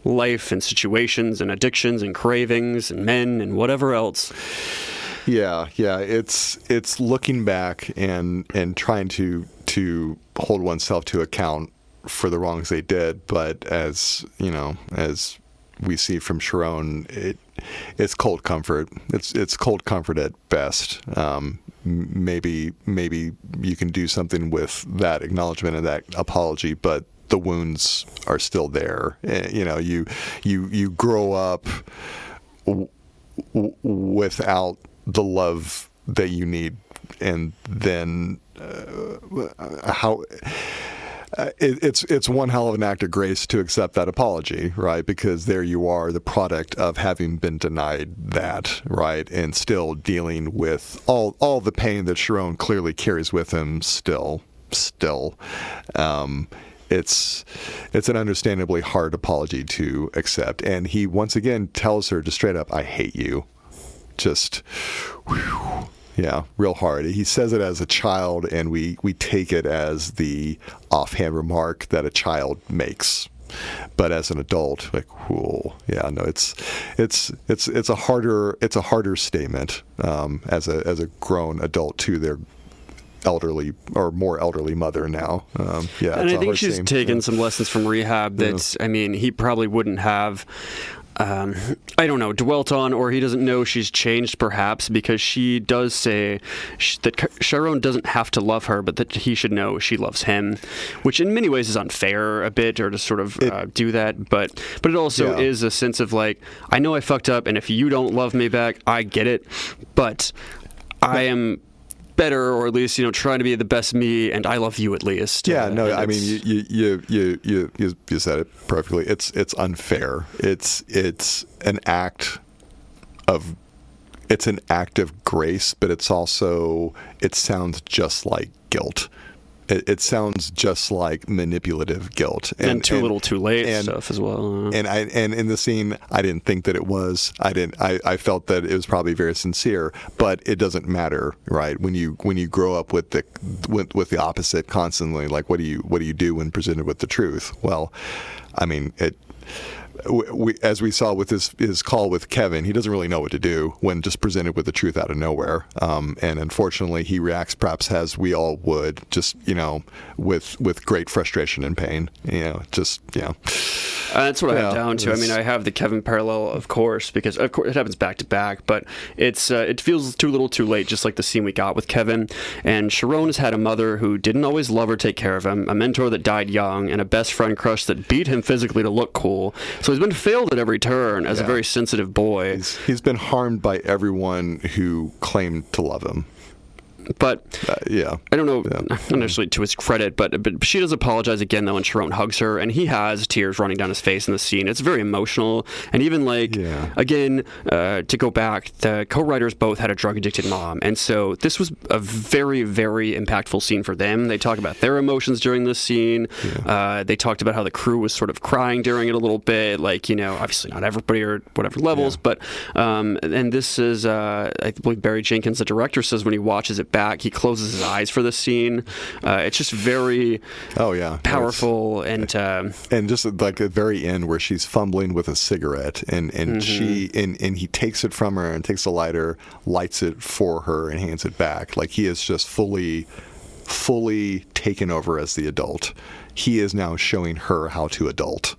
life and situations and addictions and cravings and men and whatever else. It's looking back and trying to hold oneself to account for the wrongs they did, but as we see from Chiron, it's cold comfort. It's cold comfort at best. Maybe you can do something with that acknowledgement and that apology, but the wounds are still there. You grow up without the love that you need, and then it's one hell of an act of grace to accept that apology, right? Because there you are, the product of having been denied that, right? And still dealing with all the pain that Chiron clearly carries with him still. it's an understandably hard apology to accept. And he once again tells her just straight up, "I hate you." Just, whew, yeah, real hard. He says it as a child, and we take it as the offhand remark that a child makes. But as an adult, like, whoa, yeah, no, it's a harder statement as a grown adult to their elderly or more elderly mother now. Yeah, and I think she's taken some lessons from rehab that, I mean, he probably wouldn't have, I don't know, dwelt on, or he doesn't know she's changed perhaps, because she does say that Chiron doesn't have to love her, but that he should know she loves him, which in many ways is unfair a bit, or to sort of do that, but it also is a sense of like, I know I fucked up, and if you don't love me back, I get it, but I am better, or at least, you know, trying to be the best me, and I love you at least. Yeah, no, I mean, you said it perfectly. It's unfair. It's an act of grace, but it sounds just like guilt. It sounds just like manipulative guilt and too little, too late stuff as well. And in the scene, I didn't think that it was. I felt that it was probably very sincere, but it doesn't matter, right? When you grow up with the opposite constantly, like what do you do when presented with the truth? Well, I mean it. As we saw with his call with Kevin, he doesn't really know what to do when just presented with the truth out of nowhere. And unfortunately, he reacts perhaps as we all would, just, you know, with great frustration and pain. You know, just, yeah. That's what I have down to. I mean, I have the Kevin parallel, of course, because of course it happens back to back, but it feels too little too late, just like the scene we got with Kevin. And Chiron has had a mother who didn't always love or take care of him, a mentor that died young, and a best friend crush that beat him physically to look cool. So he's been failed at every turn as a very sensitive boy. He's been harmed by everyone who claimed to love him. But I don't know, not necessarily to his credit, but she does apologize again, though, when Chiron hugs her, and he has tears running down his face in the scene. It's very emotional, and even again, to go back, the co-writers both had a drug-addicted mom, and so this was a very, very impactful scene for them. They talk about their emotions during this scene. They talked about how the crew was sort of crying during it a little bit, like, you know, obviously not everybody or whatever levels, but and this is, I believe Barry Jenkins, the director, says when he watches it back, he closes his eyes for this scene. It's just very powerful, and just like at the very end where she's fumbling with a cigarette, and he takes it from her and takes the lighter, lights it for her, and hands it back. Like he is just fully taken over as the adult. He is now showing her how to adult,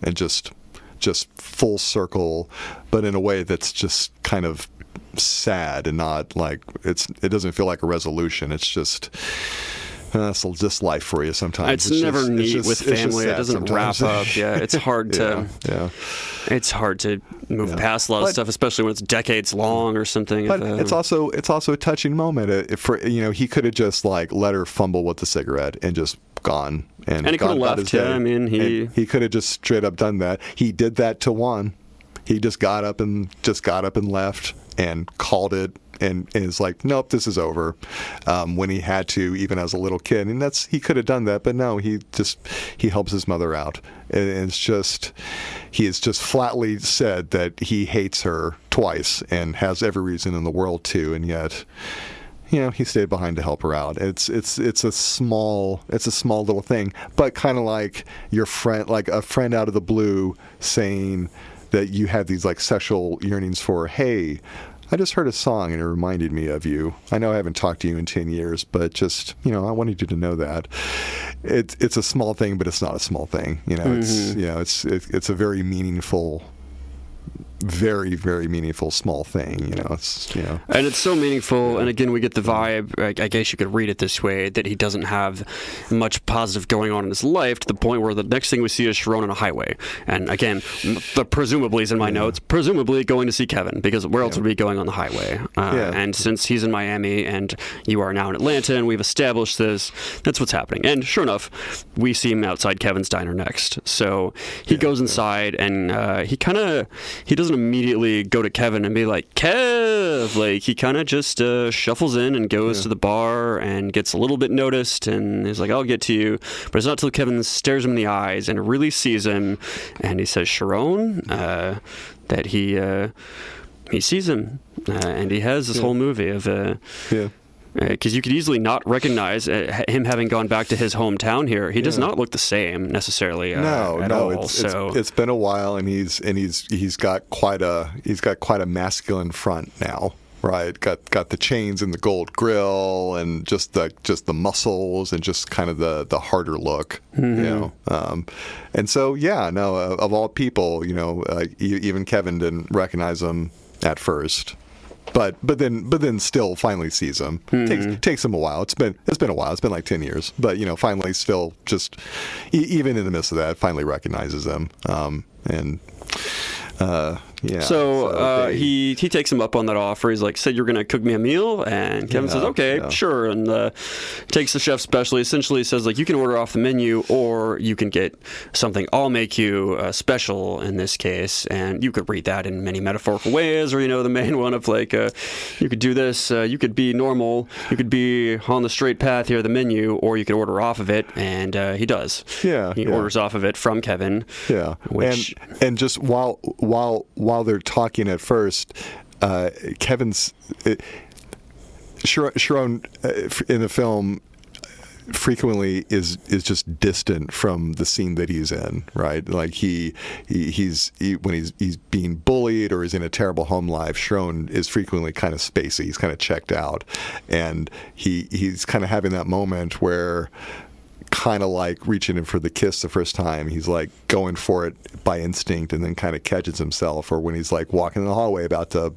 and just full circle, but in a way that's just kind of sad and not like it doesn't feel like a resolution. It's just that's just life for you sometimes. It's never neat with family. It doesn't wrap up. Yeah, it's hard to it's hard to move past a lot of stuff, especially when it's decades long or something. But it's also a touching moment. He could have just like let her fumble with the cigarette and just gone, and he could have left. I mean, he could have just straight up done that. He did that to Juan. He just got up and left and called it, and is like, nope, this is over. When he had to, even as a little kid, and he could have done that, but no, he helps his mother out. And he has just flatly said that he hates her twice and has every reason in the world to, and yet, you know, he stayed behind to help her out. It's a small little thing, but kind of like your friend, like a friend out of the blue saying that you had these like sexual yearnings for, hey, I just heard a song and it reminded me of you. I know I haven't talked to you in 10 years, but just, you know, I wanted you to know that. It's a small thing, but it's not a small thing. You know, it's a very meaningful, very, very meaningful small thing, you know. And it's so meaningful, and again, we get the vibe, I guess you could read it this way, that he doesn't have much positive going on in his life, to the point where the next thing we see is Chiron on a highway. And again, the presumably is in my notes, presumably going to see Kevin, because where else would we be going on the highway? And since he's in Miami and you are now in Atlanta and we've established this, that's what's happening. And sure enough, we see him outside Kevin's diner next. So he goes inside, and he doesn't doesn't immediately go to Kevin and be like, Kev. Like, he kind of just shuffles in and goes to the bar and gets a little bit noticed, and he's like, I'll get to you. But it's not until Kevin stares him in the eyes and really sees him, and he says, Sharon, that he sees him, and he has this whole movie of because you could easily not recognize him having gone back to his hometown here. He does not look the same necessarily. At all. It's been a while, and he's got quite a masculine front now. Right, got the chains and the gold grill, and just the muscles, and just kind of the harder look, you know. And so of all people, you know, even Kevin didn't recognize him at first. But then still finally sees him. Takes him a while. It's been a while. It's been like 10 years. But you know, finally still just even in the midst of that, finally recognizes him. He takes him up on that offer. He's like, said you're going to cook me a meal? And Kevin says, okay, sure. And takes the chef's special. He essentially says, like, you can order off the menu, or you can get something I'll make you special in this case. And you could read that in many metaphorical ways, or, you know, the main one of like, you could do this, you could be normal, you could be on the straight path here, the menu, or you could order off of it. And he does. He orders off of it from Kevin. Which... And just while they're talking at first, Kevin's Sharon in the film frequently is just distant from the scene that he's in, right? Like he's when he's being bullied or is in a terrible home life, Sharon is frequently kind of spacey. He's kind of checked out, and he's kind of having that moment where, kind of like reaching in for the kiss the first time, he's like going for it by instinct, and then kind of catches himself. Or when he's like walking in the hallway about to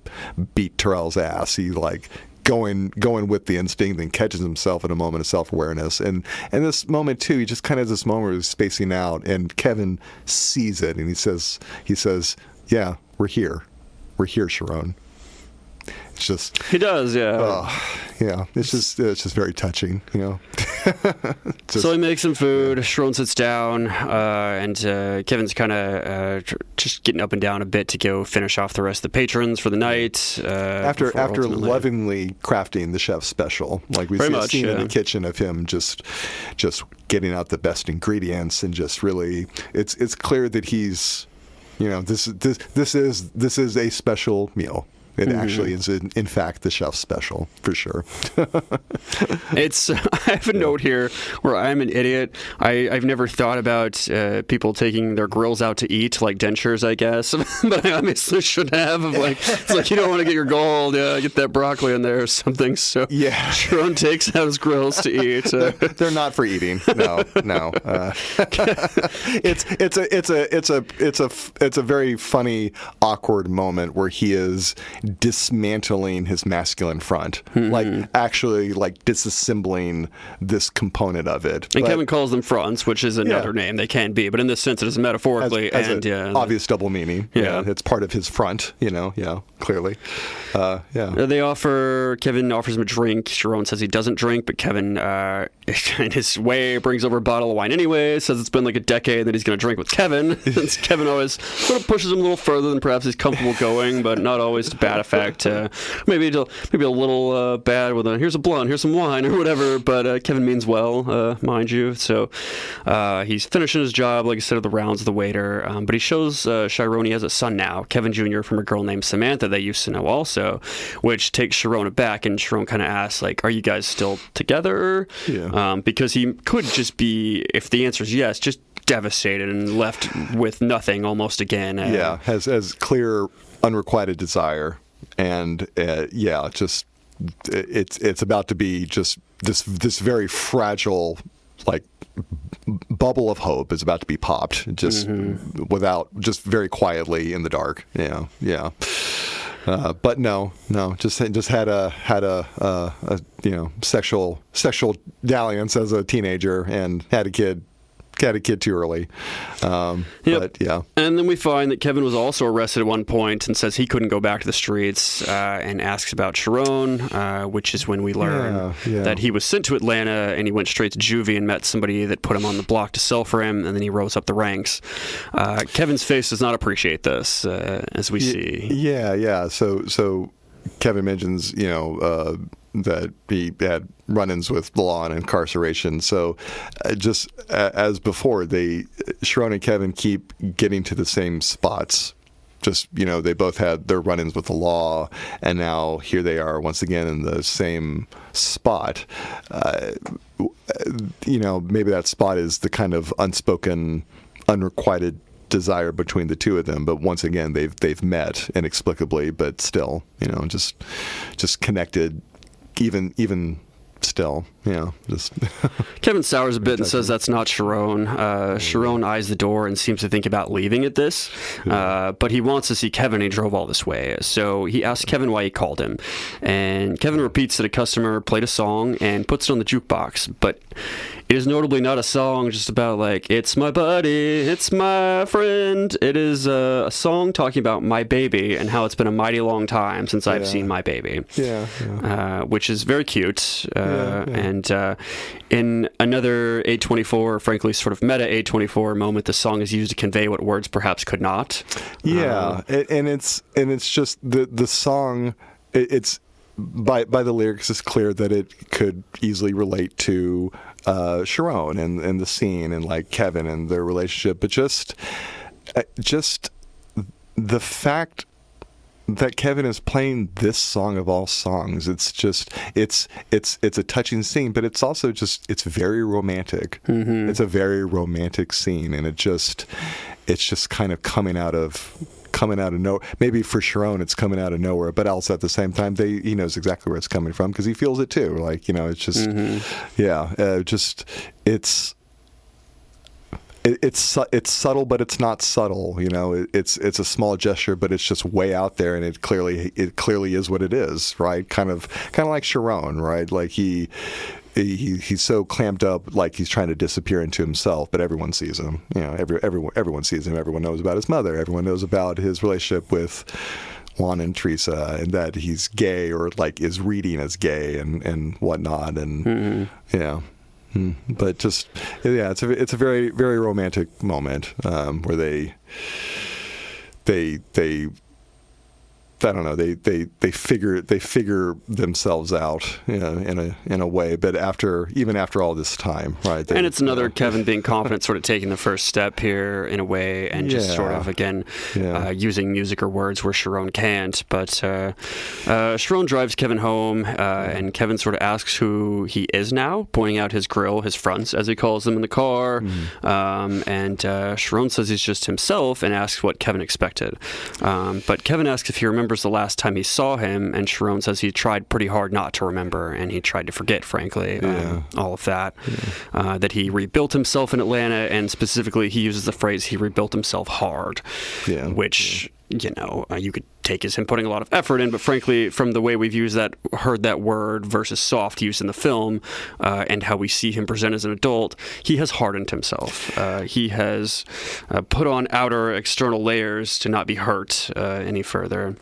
beat Tarell's ass, he like going with the instinct, then catches himself in a moment of self-awareness. And this moment too, he just kind of has this moment where he's spacing out, and Kevin sees it, and he says, yeah, we're here, Sharon. It's just he does, It's just very touching, you know. So he makes some food. Sharon sits down, and Kevin's kind of just getting up and down a bit to go finish off the rest of the patrons for the night. After lovingly crafting the chef's special, like we see a scene in the kitchen of him just getting out the best ingredients, and just really, it's clear that he's, you know, this is a special meal. It actually is, in fact, the chef's special, for sure. I have a note here where I'm an idiot. I've never thought about people taking their grills out to eat, like dentures, I guess. But I obviously should have. It's like, you don't want to get your gold, get that broccoli in there or something. So Sharon takes out his grills to eat. They're not for eating. No. It's a very funny, awkward moment where he is dismantling his masculine front, like actually like disassembling this component of it. And Kevin calls them fronts, which is another name. They can be, but in this sense it is metaphorically as an obvious double meaning. It's part of his front, you know, clearly. Kevin offers him a drink. Sharon says he doesn't drink, but Kevin in his way brings over a bottle of wine anyway, says it's been like a decade that he's going to drink with Kevin. Kevin always sort of pushes him a little further than perhaps he's comfortable going, but not always to bad effect. Maybe a little bad with here's a blunt, here's some wine or whatever, but Kevin means well, mind you. So he's finishing his job, like I said, of the rounds of the waiter, but he shows Sharon he has a son now, Kevin Jr., from a girl named Samantha they used to know also, which takes Sharon aback, and Sharon kind of asks, like, are you guys still together? Because he could just be, if the answer is yes, just devastated and left with nothing almost again. Has clear unrequited desire, and just it's about to be just this very fragile, like, bubble of hope is about to be popped, just very quietly in the dark. But no, just had a sexual dalliance as a teenager, and had a kid had a kid too early. But yeah. And then we find that Kevin was also arrested at one point and says he couldn't go back to the streets, and asks about Sharon, which is when we learn that he was sent to Atlanta and he went straight to juvie and met somebody that put him on the block to sell for him, and then he rose up the ranks. Kevin's face does not appreciate this, as we see. Yeah. So Kevin mentions, that he had run-ins with the law and incarceration. So just as before, Sharon and Kevin keep getting to the same spots. Just, they both had their run-ins with the law, and now here they are once again in the same spot. Maybe that spot is the kind of unspoken, unrequited desire between the two of them, but once again they've met inexplicably, but still, just connected, even still, Kevin sours a bit and says that's not Sharon. Sharon eyes the door and seems to think about leaving at this, but he wants to see Kevin. He drove all this way, so he asks Kevin why he called him, and Kevin repeats that a customer played a song and puts it on the jukebox, but it is notably not a song just about like, it's my buddy, it's my friend. It is a song talking about my baby and how it's been a mighty long time since I've seen my baby. Which is very cute. And in another A24, frankly, sort of meta A24 moment, the song is used to convey what words perhaps could not. And it's just the song. It's by the lyrics, it's clear that it could easily relate to Sharon and the scene and like Kevin and their relationship, but just the fact that Kevin is playing this song of all songs, it's a touching scene, but it's also it's very romantic. It's a very romantic scene, and it's just kind of coming out of nowhere. Maybe for Sharon it's coming out of nowhere, but also at the same time he knows exactly where it's coming from because he feels it too. Like, it's just it's subtle, but it's not subtle. It's a small gesture, but it's just way out there, and it clearly is what it is, right? Kind of like Sharon, right? Like he's so clamped up, like he's trying to disappear into himself, but everyone sees him. Everyone sees him. Everyone knows about his mother. Everyone knows about his relationship with Juan and Teresa, and that he's gay or like is reading as gay and whatnot. And but just it's a very, very romantic moment where they I don't know, they figure themselves out in a way, but even after all this time, right? And it's another Kevin being confident, sort of taking the first step here in a way, and just sort of again using music or words where Sharon can't. But Sharon drives Kevin home, and Kevin sort of asks who he is now, pointing out his grill, his fronts, as he calls them in the car. And Sharon says he's just himself and asks what Kevin expected. But Kevin asks if he remembers the last time he saw him, and Sharon says he tried pretty hard not to remember, and he tried to forget, frankly, all of that. That he rebuilt himself in Atlanta, and specifically he uses the phrase he rebuilt himself hard, which you could take as him putting a lot of effort in, but frankly, from the way we've heard that word versus soft use in the film, and how we see him present as an adult, he has hardened himself. He has put on outer external layers to not be hurt any further.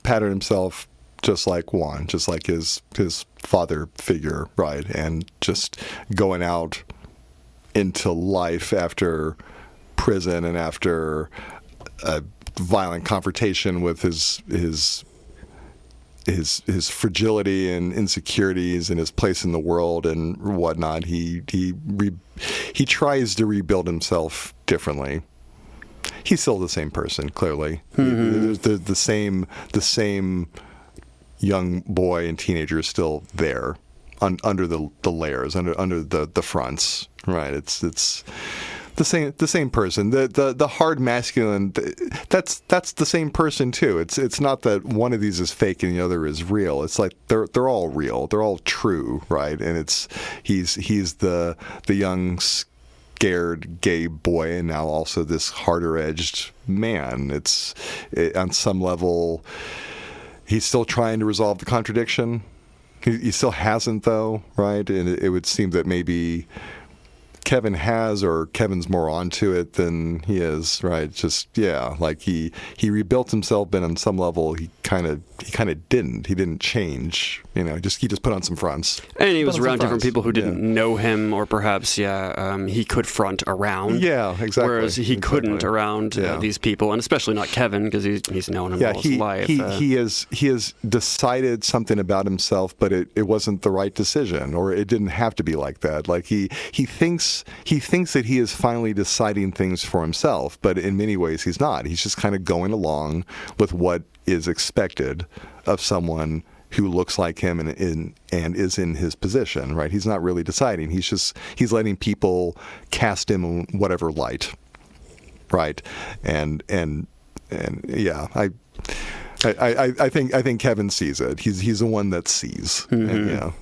Patterned himself just like Juan, just like his father figure, right? And just going out into life after prison and after a violent confrontation with his fragility and insecurities and his place in the world and whatnot. He tries to rebuild himself differently. He's still the same person, clearly. The same young boy and teenager is still there, under the layers, under the fronts. Right? It's the same person. The hard masculine. That's the same person too. It's not that one of these is fake and the other is real. It's like they're all real. They're all true, right? And he's the young, scared gay boy, and now also this harder edged man. On some level, he's still trying to resolve the contradiction. He still hasn't, though, right? And it would seem that maybe Kevin has, or Kevin's more onto it than he is, right? Just, yeah, like he rebuilt himself, but on some level he kind of didn't. He didn't change, you know. He just put on some fronts. And he was around different people who didn't know him, or perhaps, he could front around. Yeah, exactly. Whereas he couldn't around these people, and especially not Kevin, because he's known him all his life. He has decided something about himself, but it wasn't the right decision, or it didn't have to be like that. Like he thinks that he is finally deciding things for himself, but in many ways he's not. He's just kind of going along with what is expected of someone who looks like him and is in his position, right? He's not really deciding. He's letting people cast him in whatever light, right? And yeah, I think Kevin sees it. He's the one that sees. Mm-hmm. And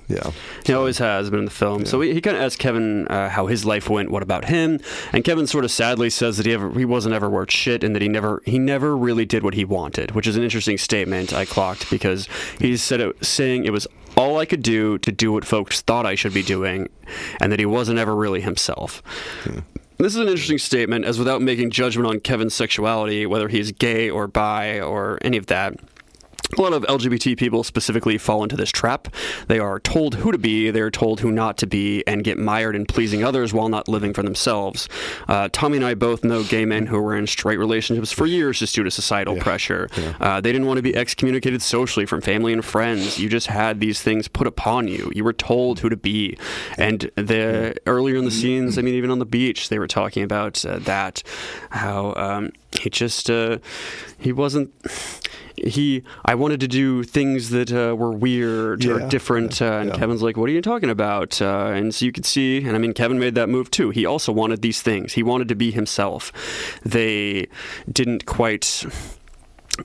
he always has been in the film. So he kind of asked Kevin how his life went. What about him? And Kevin sort of sadly says that he wasn't ever worth shit, and that he never really did what he wanted, which is an interesting statement I clocked, because he saying it was all I could do to do what folks thought I should be doing, and that he wasn't ever really himself. Yeah. This is an interesting statement, as without making judgment on Kevin's sexuality, whether he's gay or bi or any of that, a lot of LGBT people specifically fall into this trap. They are told who to be, they are told who not to be, and get mired in pleasing others while not living for themselves. Tommy and I both know gay men who were in straight relationships for years just due to societal pressure. Yeah. They didn't want to be excommunicated socially from family and friends. You just had these things put upon you. You were told who to be. And earlier in the scenes, even on the beach, they were talking about that, how he wasn't... I wanted to do things that were weird or different, and Kevin's like, what are you talking about? And so you could see, and Kevin made that move too. He also wanted these things. He wanted to be himself. They didn't quite...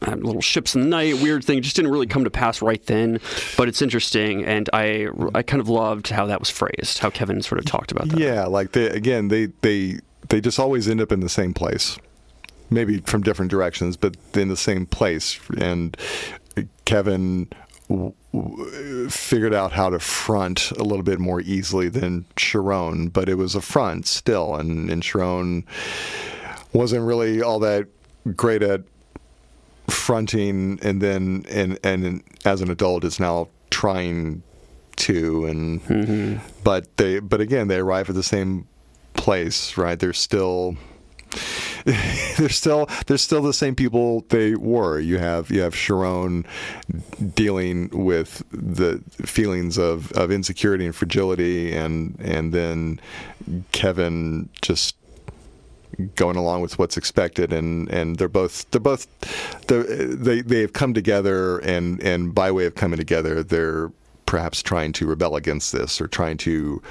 little ships in the night, weird thing, just didn't really come to pass right then, but it's interesting, and I kind of loved how that was phrased, how Kevin sort of talked about that. Yeah, like they just always end up in the same place. Maybe from different directions, but in the same place. And Kevin figured out how to front a little bit more easily than Sharon, but it was a front still. And Sharon wasn't really all that great at fronting, and then and as an adult is now trying to. And but again, they arrive at the same place, right? They're still the same people they were. You have Sharon dealing with the feelings of insecurity and fragility, and then Kevin just going along with what's expected, and they have come together, and by way of coming together, they're perhaps trying to rebel against this, or trying to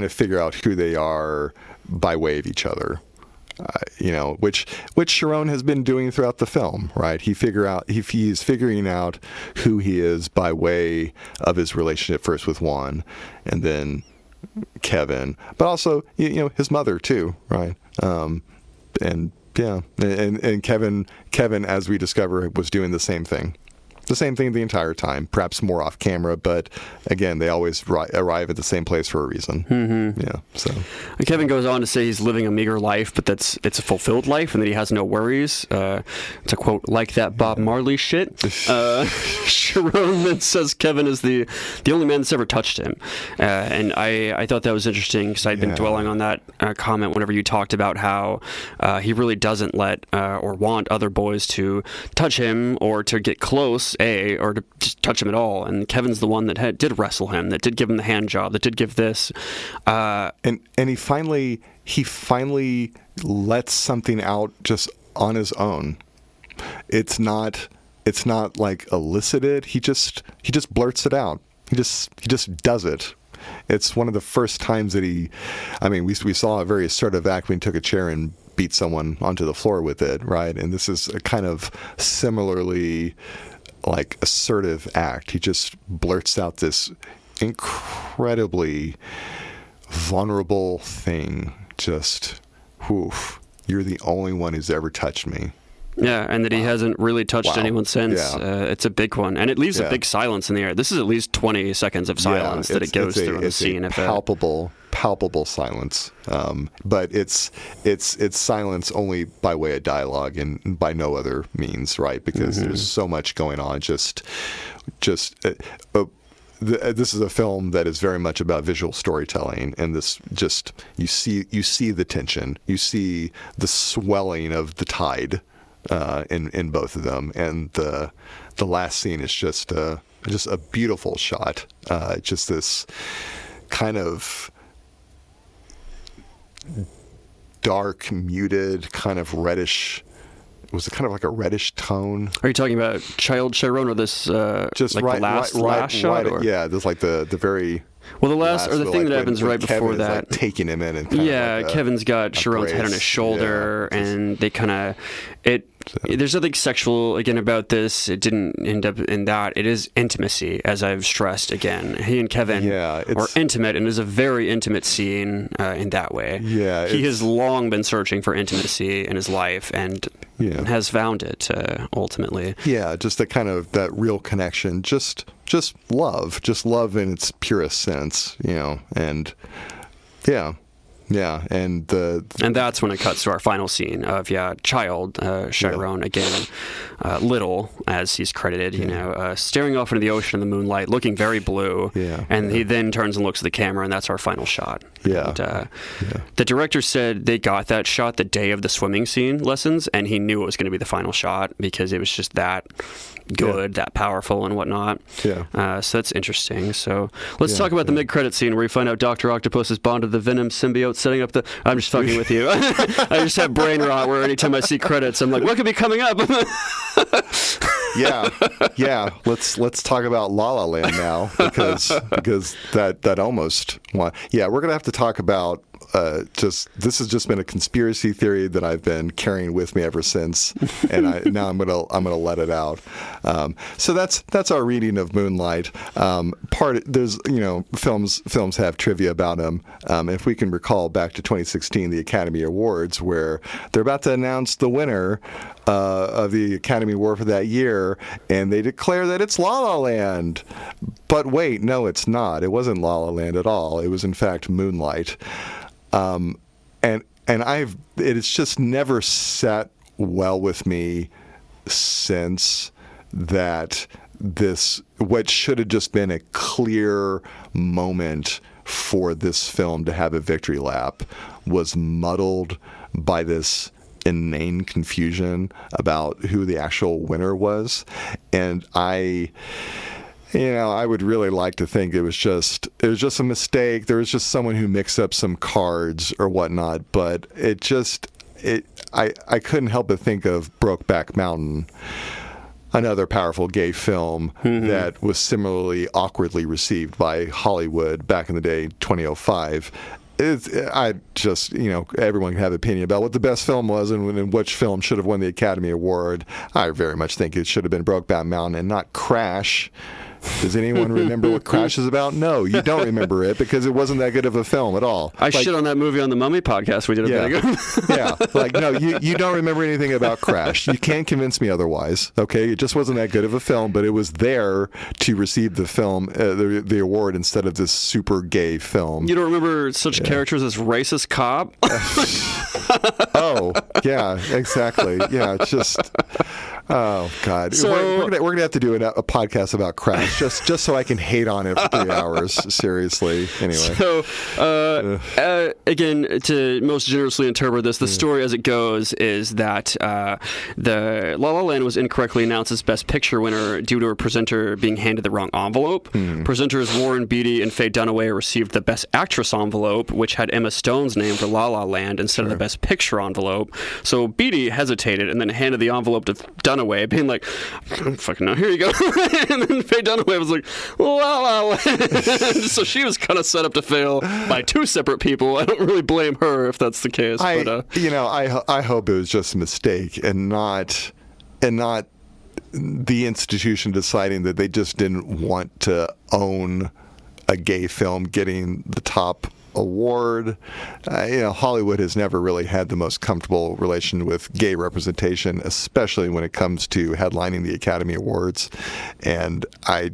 figure out who they are by way of each other. Which Sharon has been doing throughout the film, right? He's figuring out who he is by way of his relationship first with Juan, and then Kevin, but also his mother too, right? And Kevin, as we discover, was doing the same thing the entire time, perhaps more off camera, but again, they always arrive at the same place for a reason. Mm-hmm. Yeah. So Kevin goes on to say he's living a meager life, but it's a fulfilled life, and that he has no worries. To quote, like that Bob Marley shit. Sharon then says Kevin is the only man that's ever touched him, and I thought that was interesting, because I'd been dwelling on that comment whenever you talked about how he really doesn't let or want other boys to touch him or to get close. Or to just touch him at all, and Kevin's the one that did wrestle him, that did give him the hand job, that did give this, and he finally lets something out just on his own. It's not like elicited. He just blurts it out. He just does it. It's one of the first times that we saw a very assertive act when he took a chair and beat someone onto the floor with it, right? And this is a kind of similarly like assertive act. He just blurts out this incredibly vulnerable thing. Just, whoof, you're the only one who's ever touched me. Yeah, and that he hasn't really touched anyone since. It's a big one, and it leaves a big silence in the air. This is at least 20 seconds of silence that it goes through in the scene. It's palpable silence, but it's silence only by way of dialogue and by no other means, right? Because there's so much going on. This is a film that is very much about visual storytelling, and this just you see the tension, you see the swelling of the tide in both of them, and the last scene is just a beautiful shot. Just this kind of dark, muted, kind of reddish. Was it kind of like a reddish tone? Are you talking about Child Chiron or this just like the last shot? Or? Yeah, there's like the very. Well, the thing that happens right before that, like taking him in, and Kevin's got Chiron's head on his shoulder, and they kind of There's nothing sexual again about this. It didn't end up in that. It is intimacy, as I've stressed again. He and Kevin are intimate, and it is a very intimate scene in that way. Yeah, he has long been searching for intimacy in his life, and has found it ultimately. Yeah, just that real connection, just love in its purest sense, and and that's when it cuts to our final scene of Child Chiron again, little as he's credited, staring off into the ocean in the moonlight, looking very blue, and he then turns and looks at the camera, and that's our final shot. The director said they got that shot the day of the swimming scene lessons, and he knew it was going to be the final shot because it was just that good, that powerful, and whatnot. So that's interesting. So let's talk about the mid-credit scene where we find out Dr. Octopus is bonded to the Venom symbiote, setting up the... I'm just fucking with you. I just have brain rot where anytime I see credits, I'm like, what could be coming up? Let's talk about La La Land now, because that almost... we're going to have to talk about this has just been a conspiracy theory that I've been carrying with me ever since, and now I'm gonna let it out. So that's our reading of Moonlight. There's films have trivia about them. If we can recall back to 2016, the Academy Awards, where they're about to announce the winner of the Academy Award for that year, and they declare that it's La La Land. But wait, no, it's not. It wasn't La La Land at all. It was in fact Moonlight. It's just never sat well with me since that what should have just been a clear moment for this film to have a victory lap was muddled by this inane confusion about who the actual winner was. And I would really like to think it was just a mistake. There was just someone who mixed up some cards or whatnot, but I couldn't help but think of Brokeback Mountain, another powerful gay film that was similarly awkwardly received by Hollywood back in the day, 2005. Everyone can have an opinion about what the best film was and which film should have won the Academy Award. I very much think it should have been Brokeback Mountain and not Crash. Does anyone remember what Crash is about? No, you don't remember it because it wasn't that good of a film at all. I shit on that movie on the Mummy podcast we did a bit ago. No, you don't remember anything about Crash. You can't convince me otherwise. Okay, it just wasn't that good of a film, but it was there to receive the film, the award instead of this super gay film. You don't remember such characters as Racist Cop? Oh, yeah, exactly. Yeah, it's just... Oh God! So, we're gonna have to do a podcast about Crash just so I can hate on it for 3 hours. Seriously. Anyway. So again, to most generously interpret this, the story as it goes is that the La La Land was incorrectly announced as Best Picture winner due to a presenter being handed the wrong envelope. Presenters Warren Beatty and Faye Dunaway received the Best Actress envelope, which had Emma Stone's name for La La Land instead of the Best Picture envelope. So Beatty hesitated and then handed the envelope to Dunaway, being like, I don't fucking know, here you go. And then Faye Dunaway was like, La La Land. So she was kind of set up to fail by two separate people. I don't really blame her if that's the case. I hope it was just a mistake and not the institution deciding that they just didn't want to own a gay film getting the top award. Hollywood has never really had the most comfortable relation with gay representation, especially when it comes to headlining the Academy Awards. And I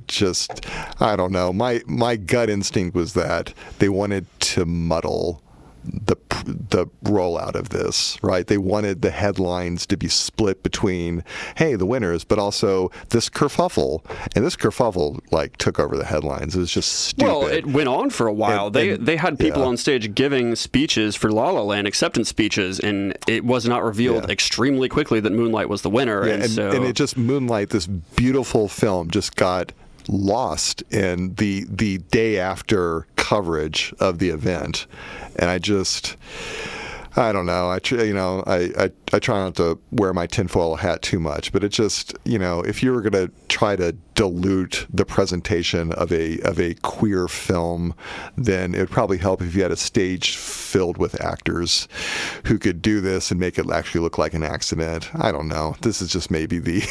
don't know. My gut instinct was that they wanted to muddle the rollout of this, right? They wanted the headlines to be split between, hey, the winners, but also this kerfuffle. And this kerfuffle took over the headlines. It was just stupid. Well, it went on for a while. They had people on stage giving speeches for La La Land, acceptance speeches, and it was not revealed extremely quickly that Moonlight was the winner. Yeah, and it just, Moonlight, this beautiful film, just got lost in the day after coverage of the event. And I don't know. I try not to wear my tinfoil hat too much, but it just, if you were going to try to dilute the presentation of a queer film, then it would probably help if you had a stage filled with actors who could do this and make it actually look like an accident. I don't know. This is just maybe the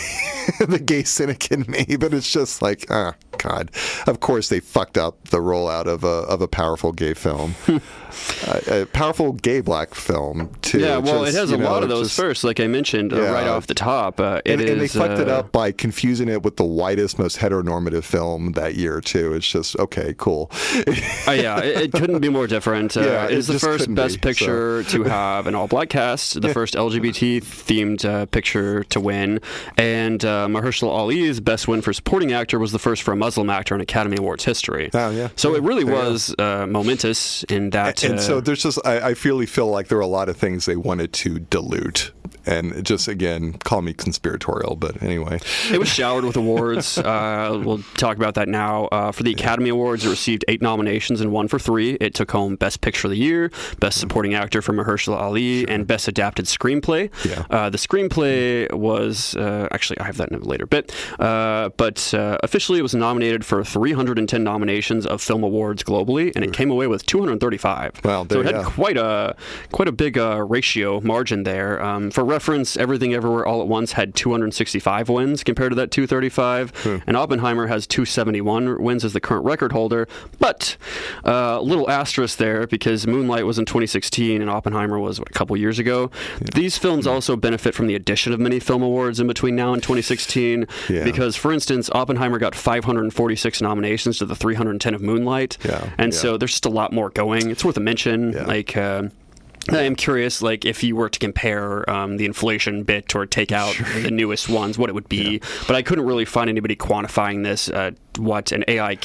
the gay cynic in me, but it's just God. Of course they fucked up the rollout of a powerful gay film. A powerful gay black film too. Yeah, well, it has a lot of those first, like I mentioned, right off the top. And they fucked it up by confusing it with the whitest, most heteronormative film that year too. It's just okay, cool. It couldn't be more different. It is the first Best Picture to have an all-black cast, the first LGBT-themed picture to win, and Mahershala Ali's best win for supporting actor was the first for a Muslim actor in Academy Awards history. Oh, yeah. So it really was momentous in that. And so there's just, I really feel like there were a lot of things they wanted to dilute. And just, again, call me conspiratorial, but anyway. It was showered with awards. We'll talk about that now. For the Academy Awards, it received 8 nominations and won for 3. It took home Best Picture of the Year, Best Supporting Actor for Mahershala Ali, and Best Adapted Screenplay. Yeah. The screenplay was, actually, I have that in a later bit, but officially it was nominated for 310 nominations of film awards globally, and it came away with 235. Well, so it had quite a big ratio margin there. For reference, Everything Everywhere All at Once had 265 wins compared to that 235, and Oppenheimer has 271 wins as the current record holder. But a little asterisk there, because Moonlight was in 2016 and Oppenheimer was a couple years ago. Yeah. These films also benefit from the addition of many film awards in between now and 2016, because, for instance, Oppenheimer got 546 nominations to the 310 of Moonlight, and so there's just a lot more going. It's worth a mention. I am curious, if you were to compare the inflation bit or take out the newest ones, what it would be. Yeah. But I couldn't really find anybody quantifying this. And AI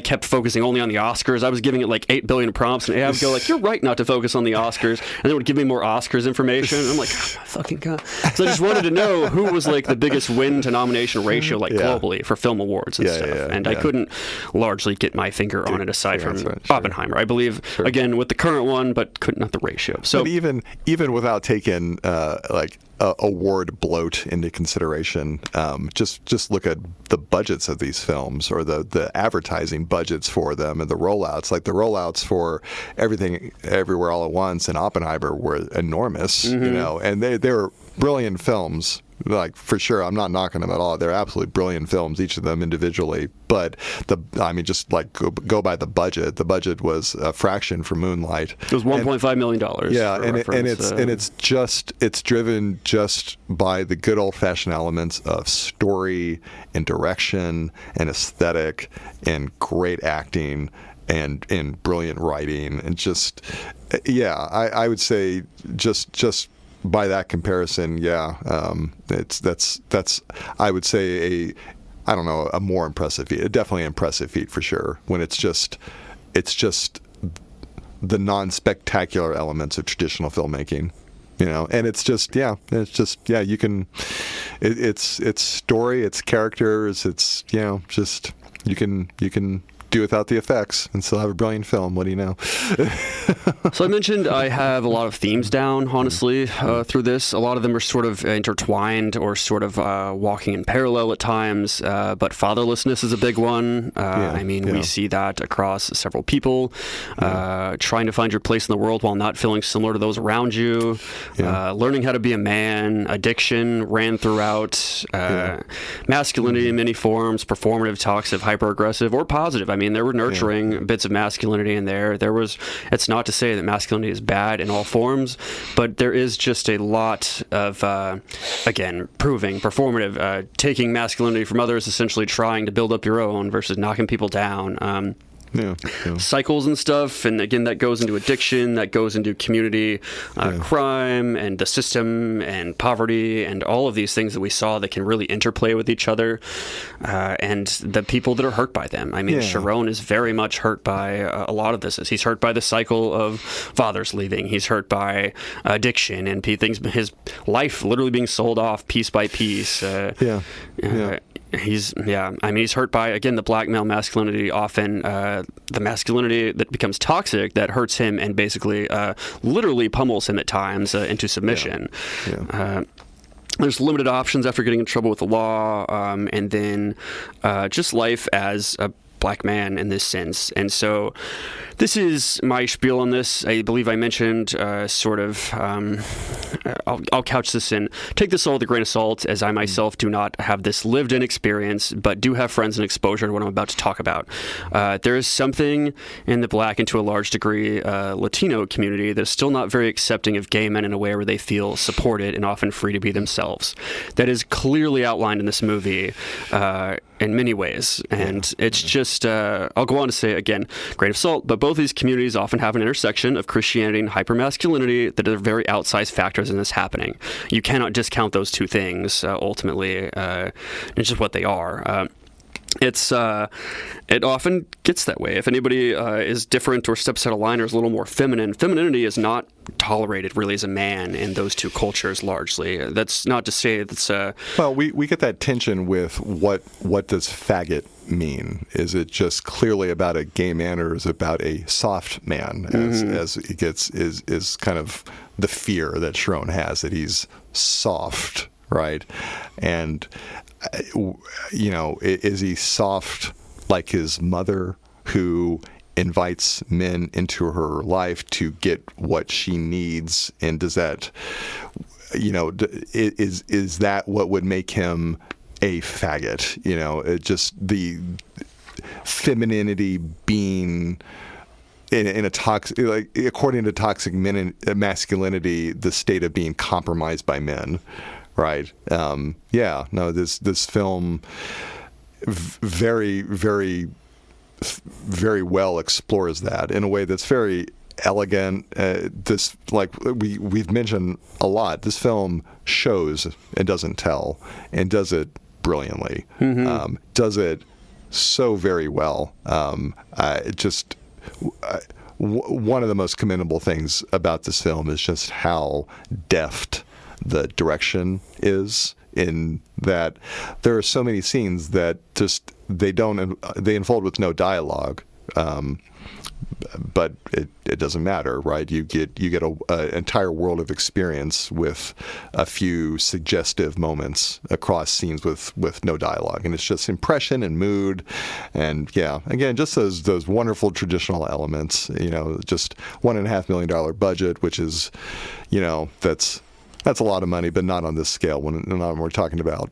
kept focusing only on the Oscars. I was giving it 8 billion prompts, and AI would go you're right not to focus on the Oscars, and it would give me more Oscars information. And I'm like, oh my fucking God. So I just wanted to know who was the biggest win to nomination ratio globally for film awards and stuff. I couldn't largely get my finger on it aside from Oppenheimer. I believe, again, with the current one, but not the ratio. So but even without taking award bloat into consideration, just look at the budgets of these films, or the advertising budgets for them, and the rollouts. The rollouts for Everything Everywhere All at Once and Oppenheimer were enormous, and they were brilliant films. For sure, I'm not knocking them at all. They're absolutely brilliant films, each of them individually. But go by the budget. The budget was a fraction for Moonlight. It was $1.5 million. Yeah, it's driven just by the good old fashioned elements of story and direction and aesthetic and great acting and brilliant writing, and I would say just. By that comparison, that's I would say a more impressive feat, definitely an impressive feat for sure. When it's just the non-spectacular elements of traditional filmmaking, and it's you can, it's story, it's characters, it's just you can do without the effects and still have a brilliant film. What do you know? So I mentioned I have a lot of themes down, honestly, through this. A lot of them are sort of intertwined or sort of walking in parallel at times, but fatherlessness is a big one. We see that across several people. Trying to find your place in the world while not feeling similar to those around you. Learning how to be a man. Addiction ran throughout. Masculinity in many forms. Performative, toxic, hyper-aggressive, or positive. mean, there were nurturing bits of masculinity in there. It's not to say that masculinity is bad in all forms, but there is just a lot of, again, proving, performative, taking masculinity from others, essentially trying to build up your own versus knocking people down. Cycles and stuff, and again, that goes into addiction, that goes into community crime and the system and poverty and all of these things that we saw that can really interplay with each other, and the people that are hurt by them. I mean, Sharon is very much hurt by a lot of this. He's hurt by the cycle of fathers leaving. He's hurt by addiction and things. His life literally being sold off piece by piece. He's hurt by, again, the black male masculinity, often the masculinity that becomes toxic, that hurts him and basically literally pummels him at times into submission. There's limited options after getting in trouble with the law, and then just life as a black man in this sense. And so this is my spiel on this. I believe I mentioned I'll couch this in, take this all with a grain of salt, as I myself do not have this lived in experience, but do have friends and exposure to what I'm about to talk about. There is something in the black and to a large degree Latino community that is still not very accepting of gay men in a way where they feel supported and often free to be themselves. That is clearly outlined in this movie in many ways. And it's just, I'll go on to say, again, grain of salt, but both these communities often have an intersection of Christianity and hypermasculinity that are very outsized factors in this happening. You cannot discount those two things, ultimately. It's just what they are. It often gets that way. If anybody is different or steps out of line or is a little more feminine, femininity is not tolerated really as a man in those two cultures largely. That's not to say that's... Well, we get that tension with what does faggot mean? Is it just clearly about a gay man, or is it about a soft man, as it gets, is kind of the fear that Sharon has, that he's soft, right? And... is he soft like his mother, who invites men into her life to get what she needs? And does that, is that what would make him a faggot? It just the femininity being in a toxic, like according to toxic masculinity, the state of being compromised by men. Right. This film very, very, very well explores that in a way that's very elegant. We've mentioned a lot, this film shows and doesn't tell, and does it brilliantly. Does it so very well. One of the most commendable things about this film is just how deft the direction is, in that there are so many scenes that just they unfold with no dialogue, but it doesn't matter, right? You get an entire world of experience with a few suggestive moments across scenes with no dialogue, and it's just impression and mood, and again, just those wonderful traditional elements. Just $1.5 million budget, which is, that's a lot of money, but not on this scale. When we're talking about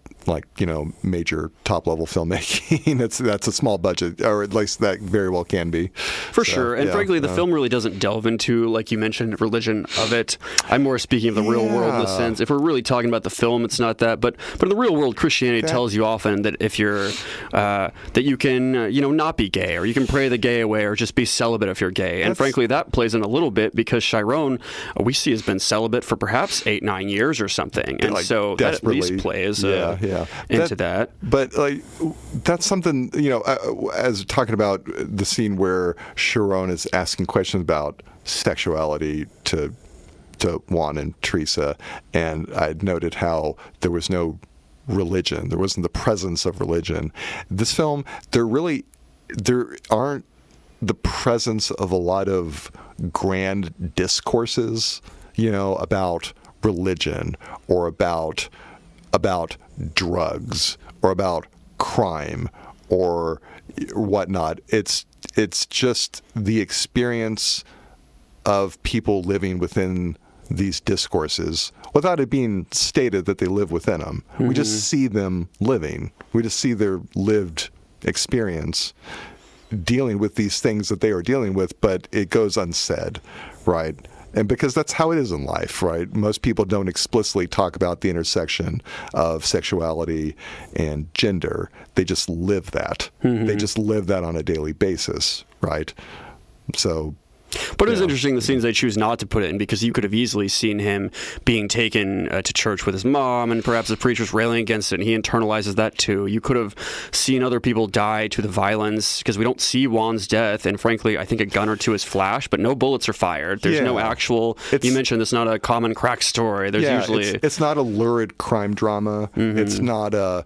major top-level filmmaking, that's a small budget, or at least that very well can be. For sure. And frankly, the film really doesn't delve into, like you mentioned, religion of it. I'm more speaking of the real world in the sense. If we're really talking about the film, it's not that. But in the real world, Christianity tells you often that if you're that you can not be gay, or you can pray the gay away, or just be celibate if you're gay. And frankly, that plays in a little bit because Chiron, we see, has been celibate for perhaps 8-9 years or something, and so that at least plays into that. But that's something, as talking about the scene where Sharon is asking questions about sexuality to Juan and Teresa, and I noted how there was no religion, there wasn't the presence of religion. This film, there aren't the presence of a lot of grand discourses, about religion, or about drugs, or about crime, or whatnot. It's just the experience of people living within these discourses without it being stated that they live within them. We just see them living. We just see their lived experience. dealing with these things that they are dealing with, but it goes unsaid, right? And because that's how it is in life, right? Most people don't explicitly talk about the intersection of sexuality and gender. They just live that. Mm-hmm. They just live that on a daily basis, right? So... But it is interesting the scenes they choose not to put it in, because you could have easily seen him being taken to church with his mom, and perhaps the preacher's railing against it, and he internalizes that too. You could have seen other people die to the violence, because we don't see Juan's death, and frankly, I think a gun or two is flashed, but no bullets are fired. There's no actual... You mentioned it's not a common crack story. There's usually... It's not a lurid crime drama. Mm-hmm. It's not a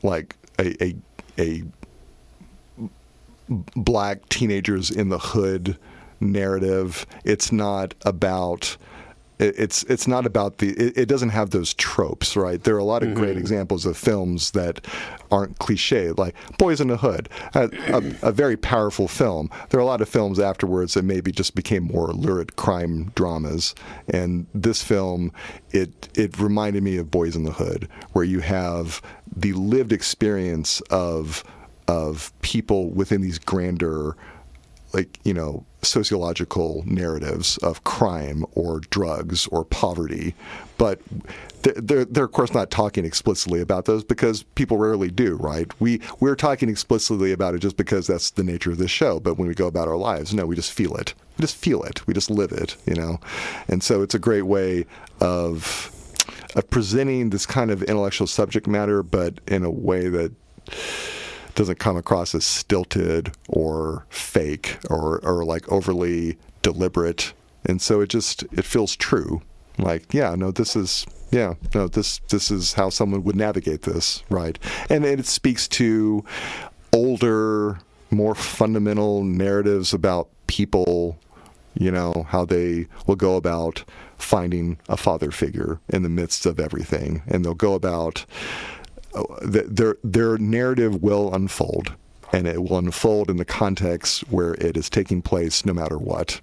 like a black teenagers in the hood narrative. It's not about it doesn't have those tropes, right? There are a lot of great examples of films that aren't cliche, like Boys in the Hood, a very powerful film. There are a lot of films afterwards that maybe just became more lurid crime dramas, and this film, it reminded me of Boys in the Hood, where you have the lived experience of people within these grander, sociological narratives of crime or drugs or poverty. But they're of course not talking explicitly about those, because people rarely do, right? We're talking explicitly about it just because that's the nature of this show. But when we go about our lives, no, we just feel it. We just feel it. We just live it, And so it's a great way of presenting this kind of intellectual subject matter, but in a way that doesn't come across as stilted or fake or like overly deliberate. And so it feels true. Like, this is how someone would navigate this, right? And it speaks to older, more fundamental narratives about people, how they will go about finding a father figure in the midst of everything. And they'll go about... Their narrative will unfold, and it will unfold in the context where it is taking place no matter what.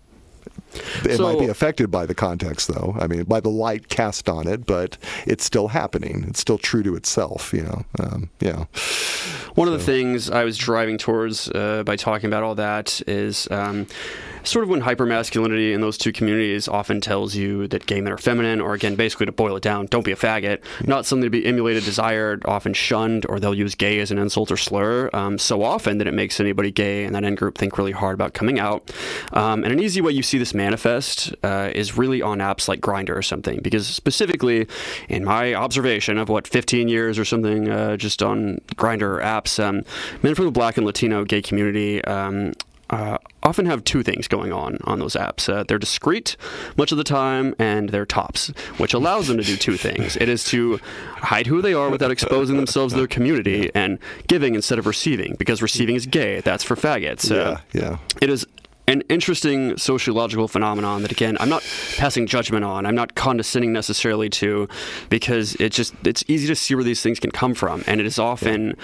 It might be affected by the context, though. I mean, by the light cast on it, but it's still happening. It's still true to itself, One of the things I was driving towards by talking about all that is sort of when hypermasculinity in those two communities often tells you that gay men are feminine, or again, basically to boil it down, don't be a faggot, not something to be emulated, desired, often shunned, or they'll use gay as an insult or slur, so often that it makes anybody gay in that end group think really hard about coming out. And an easy way you see this manifest is really on apps like Grindr or something, because specifically in my observation of 15 years or something just on Grindr apps, men from the Black and Latino gay community often have two things going on those apps. They're discreet much of the time, and they're tops, which allows them to do two things. It is to hide who they are without exposing themselves to their community, and giving instead of receiving, because receiving is gay. That's for faggots. It is an interesting sociological phenomenon that, again, I'm not passing judgment on. I'm not condescending necessarily to, because it's easy to see where these things can come from. And it is often,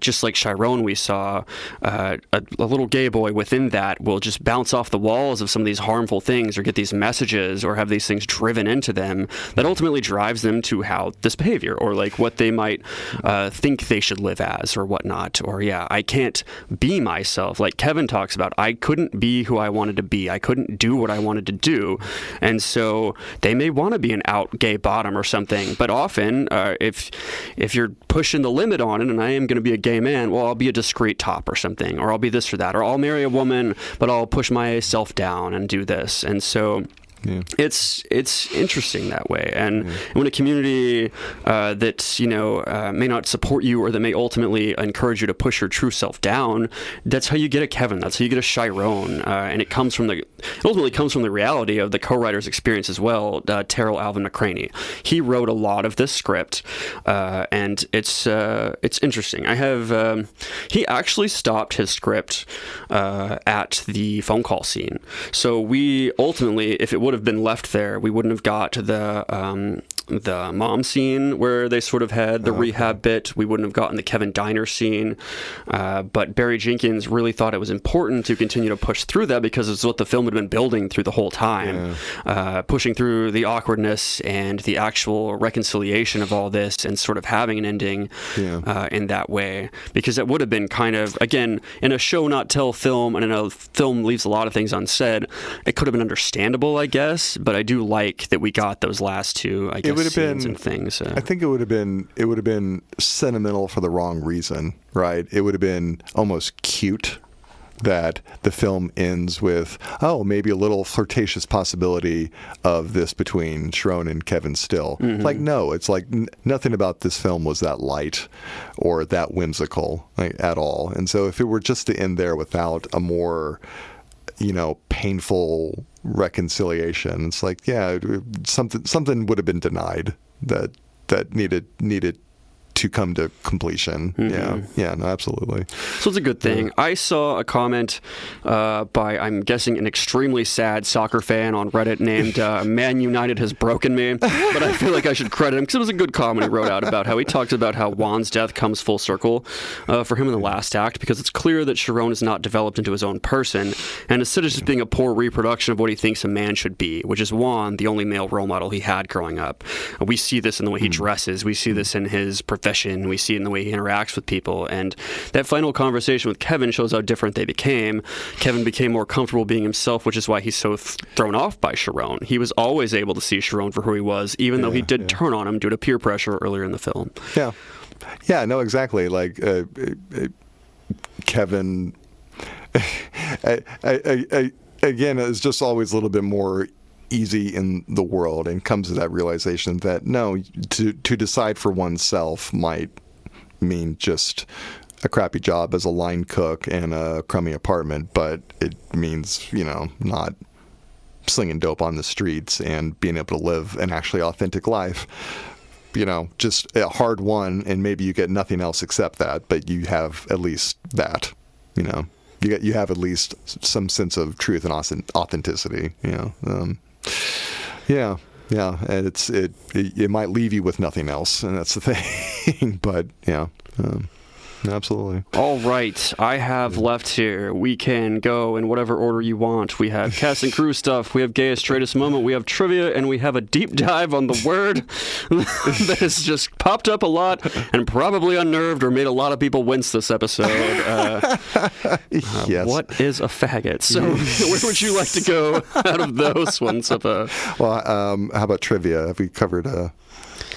just like Chiron we saw, a little gay boy within that will just bounce off the walls of some of these harmful things, or get these messages, or have these things driven into them that ultimately drives them to how this behavior, or like what they might think they should live as, or whatnot. Or, I can't be myself. Like Kevin talks about, I couldn't be who I wanted to be. I couldn't do what I wanted to do. And so they may want to be an out gay bottom or something, but often if you're pushing the limit on it, and I am going to be a gay man, well, I'll be a discreet top or something, or I'll be this or that, or I'll marry a woman, but I'll push myself down and do this. And so it's interesting that way. And when a community that may not support you, or that may ultimately encourage you to push your true self down, that's how you get a Kevin. That's how you get a Chiron. And it ultimately comes from the reality of the co-writer's experience as well. Tarell Alvin McCraney. He wrote a lot of this script, and it's interesting. He actually stopped his script at the phone call scene. So we ultimately, if it would have been left there, we wouldn't have got to the mom scene where they sort of had the rehab bit. We wouldn't have gotten the Kevin Diner scene, but Barry Jenkins really thought it was important to continue to push through that because it's what the film had been building through the whole time, pushing through the awkwardness and the actual reconciliation of all this and sort of having an ending in that way, because it would have been kind of, again, in a show not tell film, and in a film leaves a lot of things unsaid, it could have been understandable, I guess, but I do like that we got those last two, I guess, scenes and things. I think it would have been sentimental for the wrong reason, right? It would have been almost cute that the film ends with, maybe a little flirtatious possibility of this between Sharon and Kevin still. Like, no, it's like nothing about this film was that light or that whimsical, like, at all. And so if it were just to end there without a more, painful reconciliation, it's like, something would have been denied that needed to come to completion. No, absolutely. So it's a good thing. I saw a comment by, I'm guessing, an extremely sad soccer fan on Reddit named Man United Has Broken Me, but I feel like I should credit him because it was a good comment he wrote out about how he talks about how Juan's death comes full circle for him in the last act, because it's clear that Sharon is not developed into his own person, and instead of just being a poor reproduction of what he thinks a man should be, which is Juan, the only male role model he had growing up. We see this in the way he dresses. We see this in his profession. We see it in the way he interacts with people. And that final conversation with Kevin shows how different they became. Kevin became more comfortable being himself, which is why he's so thrown off by Sharon. He was always able to see Sharon for who he was, even though he did turn on him due to peer pressure earlier in the film. Yeah, no, exactly. Like, Kevin, again, is just always a little bit more easy in the world, and comes to that realization that no, to decide for oneself might mean just a crappy job as a line cook and a crummy apartment, but it means, not slinging dope on the streets and being able to live an actually authentic life. Just a hard one, and maybe you get nothing else except that, but you have at least that. You have at least some sense of truth and authenticity. And it might leave you with nothing else, and that's the thing. But absolutely. All right, I have left here. We can go in whatever order you want. We have cast and crew stuff. We have gayest, straightest moment. We have trivia, and we have a deep dive on the word that has just popped up a lot and probably unnerved or made a lot of people wince this episode. Yes. What is a faggot? So, where would you like to go out of those ones? Well, how about trivia? Have we covered?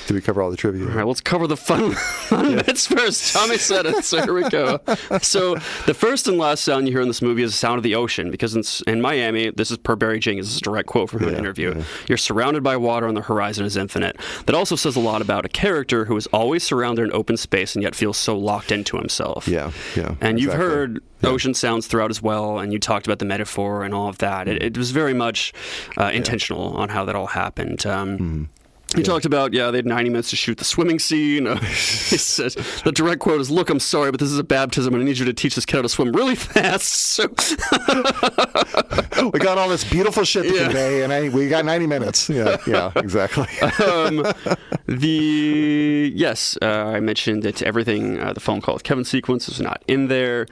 Did we cover all the trivia? All right, let's cover the fun bits first. Tommy said it, so here we go. So the first and last sound you hear in this movie is the sound of the ocean, because in Miami, this is per Barry Jenkins, this is a direct quote from an interview, you're surrounded by water and the horizon is infinite. That also says a lot about a character who is always surrounded in open space and yet feels so locked into himself. And exactly. You've heard ocean sounds throughout as well, and you talked about the metaphor and all of that. It was very much intentional on how that all happened. He talked about, they had 90 minutes to shoot the swimming scene. He said, the direct quote is, "Look, I'm sorry, but this is a baptism, and I need you to teach this kid how to swim really fast." So we got all this beautiful shit to convey, and we got 90 minutes. Yeah, exactly. I mentioned that everything, the phone call with Kevin sequence is not in there.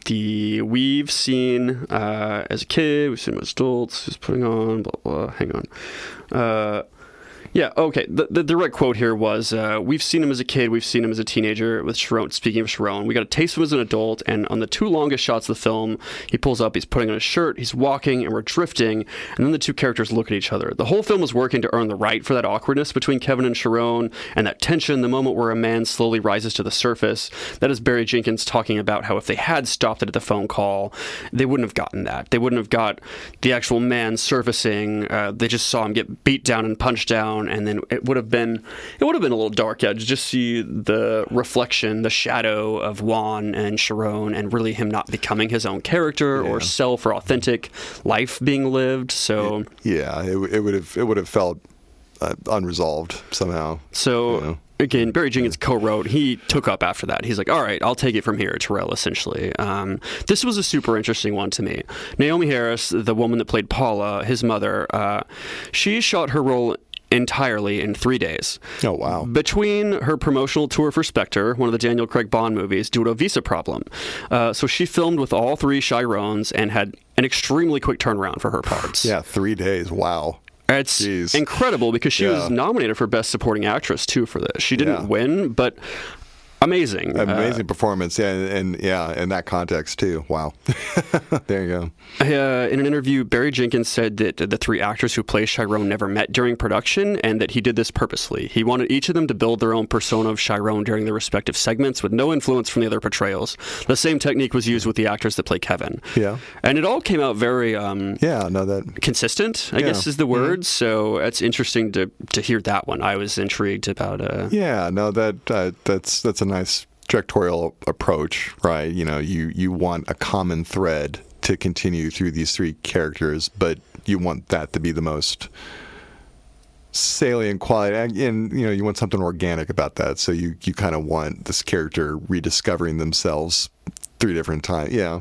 We've seen as a kid, we've seen him as adults, who's putting on, blah, blah, hang on. The direct quote here was, we've seen him as a kid, we've seen him as a teenager with Sharon. Speaking of Sharon, we got a taste of him as an adult, and on the two longest shots of the film, he pulls up, he's putting on a shirt, he's walking, and we're drifting, and then the two characters look at each other. The whole film is working to earn the right for that awkwardness between Kevin and Sharon, and that tension, the moment where a man slowly rises to the surface. That is Barry Jenkins talking about how if they had stopped it at the phone call, they wouldn't have gotten that. They wouldn't have got the actual man surfacing. They just saw him get beat down and punched down, and then it would have been a little dark, to just see the reflection, the shadow of Juan and Sharon, and really him not becoming his own character or self or authentic life being lived. So it would have felt unresolved somehow. So again, Barry Jenkins co-wrote. He took up after that. He's like, all right, I'll take it from here, Tarell, essentially. This was a super interesting one to me. Naomi Harris, the woman that played Paula, his mother, she shot her role entirely in 3 days. Oh, wow. Between her promotional tour for Spectre, one of the Daniel Craig Bond movies, due to a visa problem. So she filmed with all 3 Chirones and had an extremely quick turnaround for her parts. Yeah, 3 days. Wow. It's incredible because she was nominated for Best Supporting Actress, too, for this. She didn't win, but amazing. Amazing performance, and in that context, too. Wow. There you go. In an interview, Barry Jenkins said that the 3 actors who play Chiron never met during production and that he did this purposely. He wanted each of them to build their own persona of Chiron during their respective segments with no influence from the other portrayals. The same technique was used with the actors that play Kevin. Yeah. And it all came out very consistent, I guess is the word. Mm-hmm. So it's interesting to hear that one. I was intrigued about that's a nice directorial approach, right? You know, you want a common thread to continue through these 3 characters, but you want that to be the most salient quality, and you want something organic about that. So you kind of want this character rediscovering themselves 3 different times. Yeah,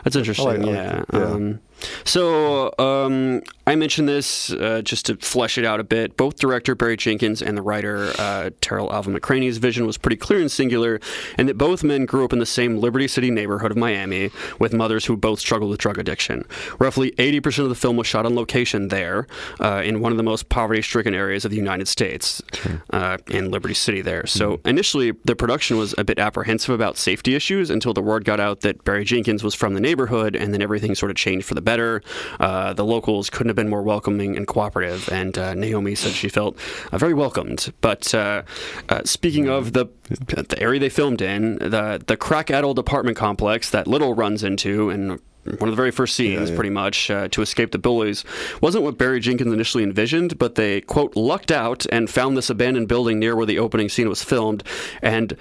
that's interesting. So I mentioned this just to flesh it out a bit. Both director Barry Jenkins and the writer Tarell Alvin McCraney's vision was pretty clear and singular, and that both men grew up in the same Liberty City neighborhood of Miami with mothers who both struggled with drug addiction. Roughly 80% of the film was shot on location there, in one of the most poverty-stricken areas of the United States, in Liberty City there. So initially, the production was a bit apprehensive about safety issues until the word got out that Barry Jenkins was from the neighborhood, and then everything sort of changed for the better. The locals couldn't have been more welcoming and cooperative, and Naomi said she felt very welcomed. But speaking of the area they filmed in, the crack-addled apartment complex that Little runs into, and one of the very first scenes, pretty much, to escape the bullies, wasn't what Barry Jenkins initially envisioned, but they, quote, lucked out and found this abandoned building near where the opening scene was filmed, and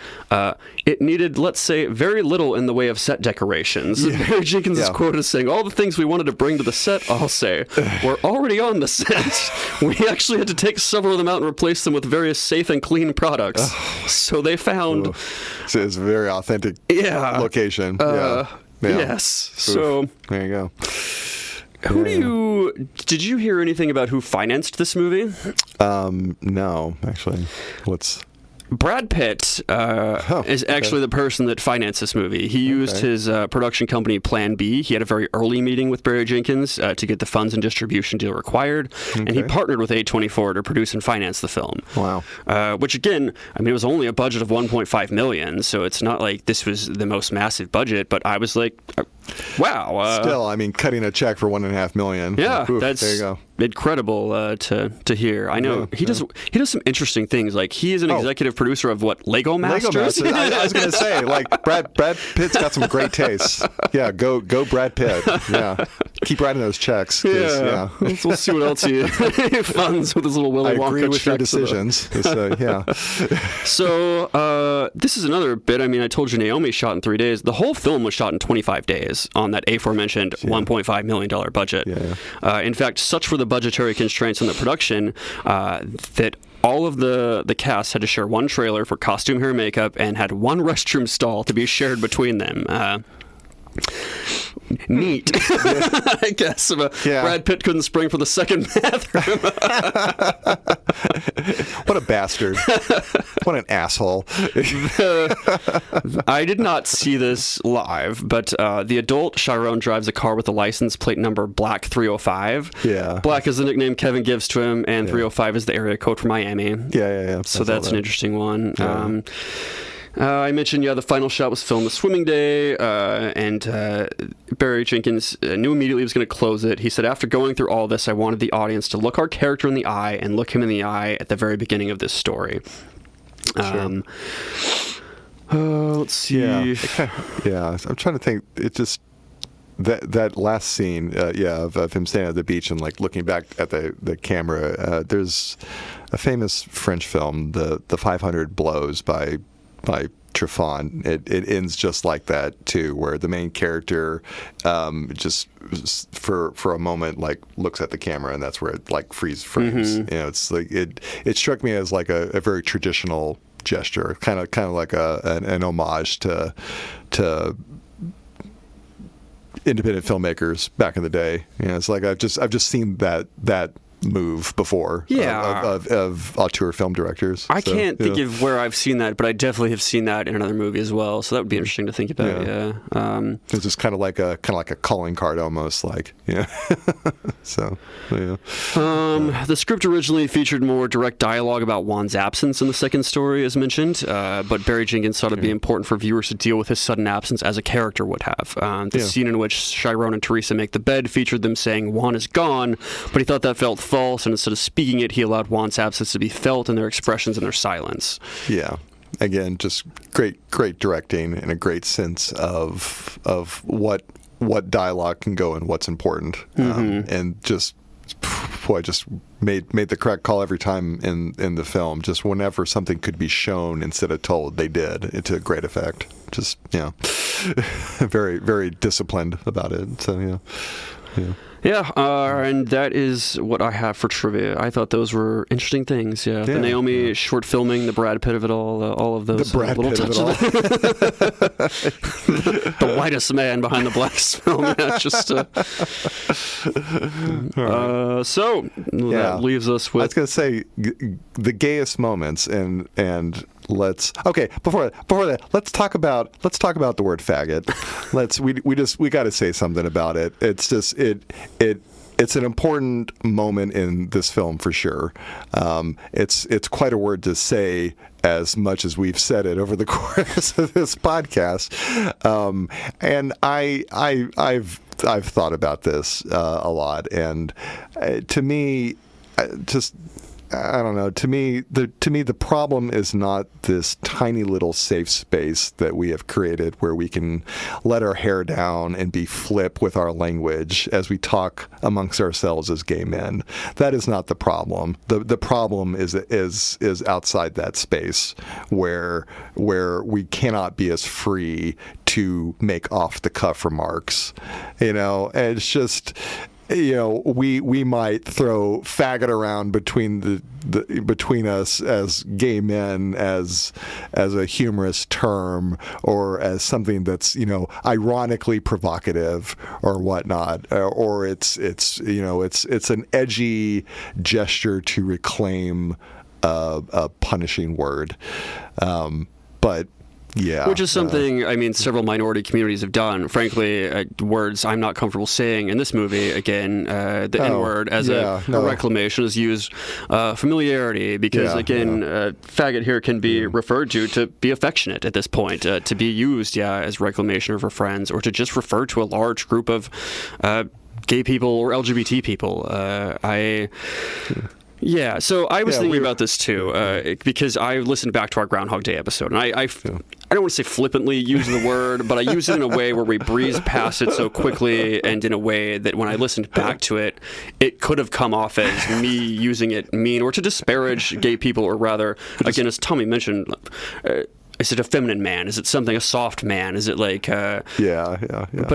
it needed, let's say, very little in the way of set decorations. Barry Jenkins is quoted as saying, all the things we wanted to bring to the set, I'll say, were already on the set. We actually had to take several of them out and replace them with various safe and clean products. So they found... So it's a very authentic location. Yes. Oof. So there you go. Did you hear anything about who financed this movie? No, actually. Brad Pitt is actually the person that financed this movie. He used his production company Plan B. He had a very early meeting with Barry Jenkins to get the funds and distribution deal required, and he partnered with A24 to produce and finance the film. Wow. Which, again, I mean, it was only a budget of $1.5 million, so it's not like this was the most massive budget, but I was like, wow. Still, I mean, cutting a check for $1.5 million. Yeah, that's there you go. Incredible to hear. I know he does some interesting things. Like he is an executive producer of Lego Masters. I was going to say, like Brad Pitt's got some great tastes. Yeah, go Brad Pitt. Yeah, keep writing those checks. Yeah. We'll see what else he funds with his little Willy Wonka. I agree with your decisions. So this is another bit. I mean, I told you Naomi shot in 3 days. The whole film was shot in 25 days on that aforementioned $1.5 million budget. In fact, such were the budgetary constraints on the production that all of the cast had to share one trailer for costume, hair, and makeup, and had one restroom stall to be shared between them. Neat, I guess. Brad Pitt couldn't spring for the second bathroom. What a bastard. What an asshole. I did not see this live, but the adult Chiron drives a car with the license plate number Black 305. Yeah. Black is the nickname Kevin gives to him, and 305 is the area code for Miami. Yeah. So that's an interesting one. Yeah. I mentioned, the final shot was filmed the swimming day, and Barry Jenkins knew immediately he was going to close it. He said, after going through all this, I wanted the audience to look our character in the eye and look him in the eye at the very beginning of this story. Sure. Let's see. Yeah, I'm trying to think. It just... That last scene, of him standing at the beach and like looking back at the camera. There's a famous French film, the 500 Blows by Truffaut. It ends just like that too, where the main character just for a moment like looks at the camera, and that's where it like freeze frames. Mm-hmm. It's like it struck me as like a very traditional gesture, kind of like an homage to independent filmmakers back in the day. It's like I've just seen that move before of auteur film directors. I can't think of where I've seen that, but I definitely have seen that in another movie as well. So that would be interesting to think about. It's just kind of like a calling card, almost like So the script originally featured more direct dialogue about Juan's absence in the second story, as mentioned, but Barry Jenkins thought it'd be important for viewers to deal with his sudden absence as a character would have. The scene in which Chiron and Teresa make the bed featured them saying Juan is gone, but he thought that felt false, and instead of speaking it, he allowed Juan's absence to be felt in their expressions and their silence. Yeah. Again, just great directing and a great sense of what dialogue can go and what's important, and just made the correct call every time in the film. Just whenever something could be shown instead of told, they did it to great effect. Just very very disciplined about it. So and that is what I have for trivia. I thought those were interesting things. The Naomi short filming, the Brad Pitt of it all of those the Brad little Pitt touches. The whitest man behind the blackest film. So that leaves us with. I was going to say the gayest moments and. Before that, let's talk about the word faggot. We got to say something about it. It's just it's an important moment in this film for sure. It's quite a word to say, as much as we've said it over the course of this podcast. And I've thought about this a lot, and to me, I don't know. To me, the problem is not this tiny little safe space that we have created where we can let our hair down and be flip with our language as we talk amongst ourselves as gay men. That is not the problem. The problem is outside that space where we cannot be as free to make off the cuff remarks. And it's just. We might throw faggot around between us as gay men as a humorous term, or as something that's ironically provocative or whatnot, or it's an edgy gesture to reclaim a punishing word, but. Yeah, which is something several minority communities have done. Frankly, words I'm not comfortable saying in this movie. Again, the N-word as a reclamation is used familiarity because faggot here can be referred to be affectionate at this point, to be used as reclamation for friends, or to just refer to a large group of gay people or LGBT people. So I was thinking about this too, because I listened back to our Groundhog Day episode, and I don't want to say flippantly use the word, but I use it in a way where we breeze past it so quickly, and in a way that when I listened back to it, it could have come off as me using it mean or to disparage gay people, or rather, again, as Tommy mentioned, is it a feminine man? Is it a soft man? Is it like... But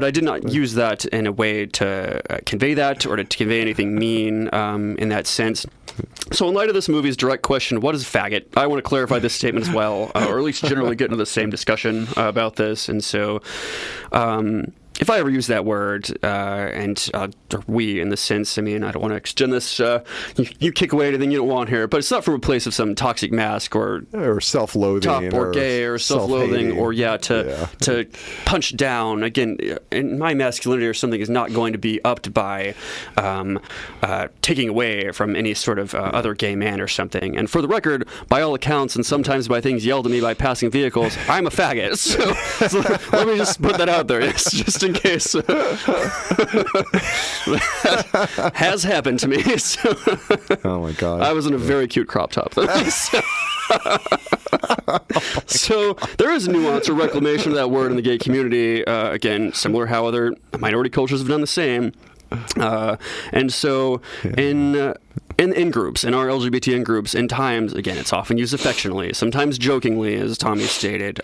I did not use that in a way to convey that, or to convey anything mean in that sense. So in light of this movie's direct question, what is faggot? I want to clarify this statement as well, or at least generally get into the same discussion about this. And so... if I ever use that word, or we in the sense, I don't want to extend this, you kick away anything you don't want here, but it's not from a place of some toxic mask or self-loathing or gay or self-loathing or to punch down. Again, in my masculinity or something is not going to be upped by taking away from any sort of other gay man or something. And for the record, by all accounts, and sometimes by things yelled at me by passing vehicles, I'm a faggot. So let me just put that out there. It's just in case that has happened to me. So, oh my God! I was in a very cute crop top. So there is a nuance or reclamation of that word in the gay community. Again, similar how other minority cultures have done the same. And so in groups, in our LGBT in groups, in times, again, it's often used affectionately, sometimes jokingly, as Tommy stated,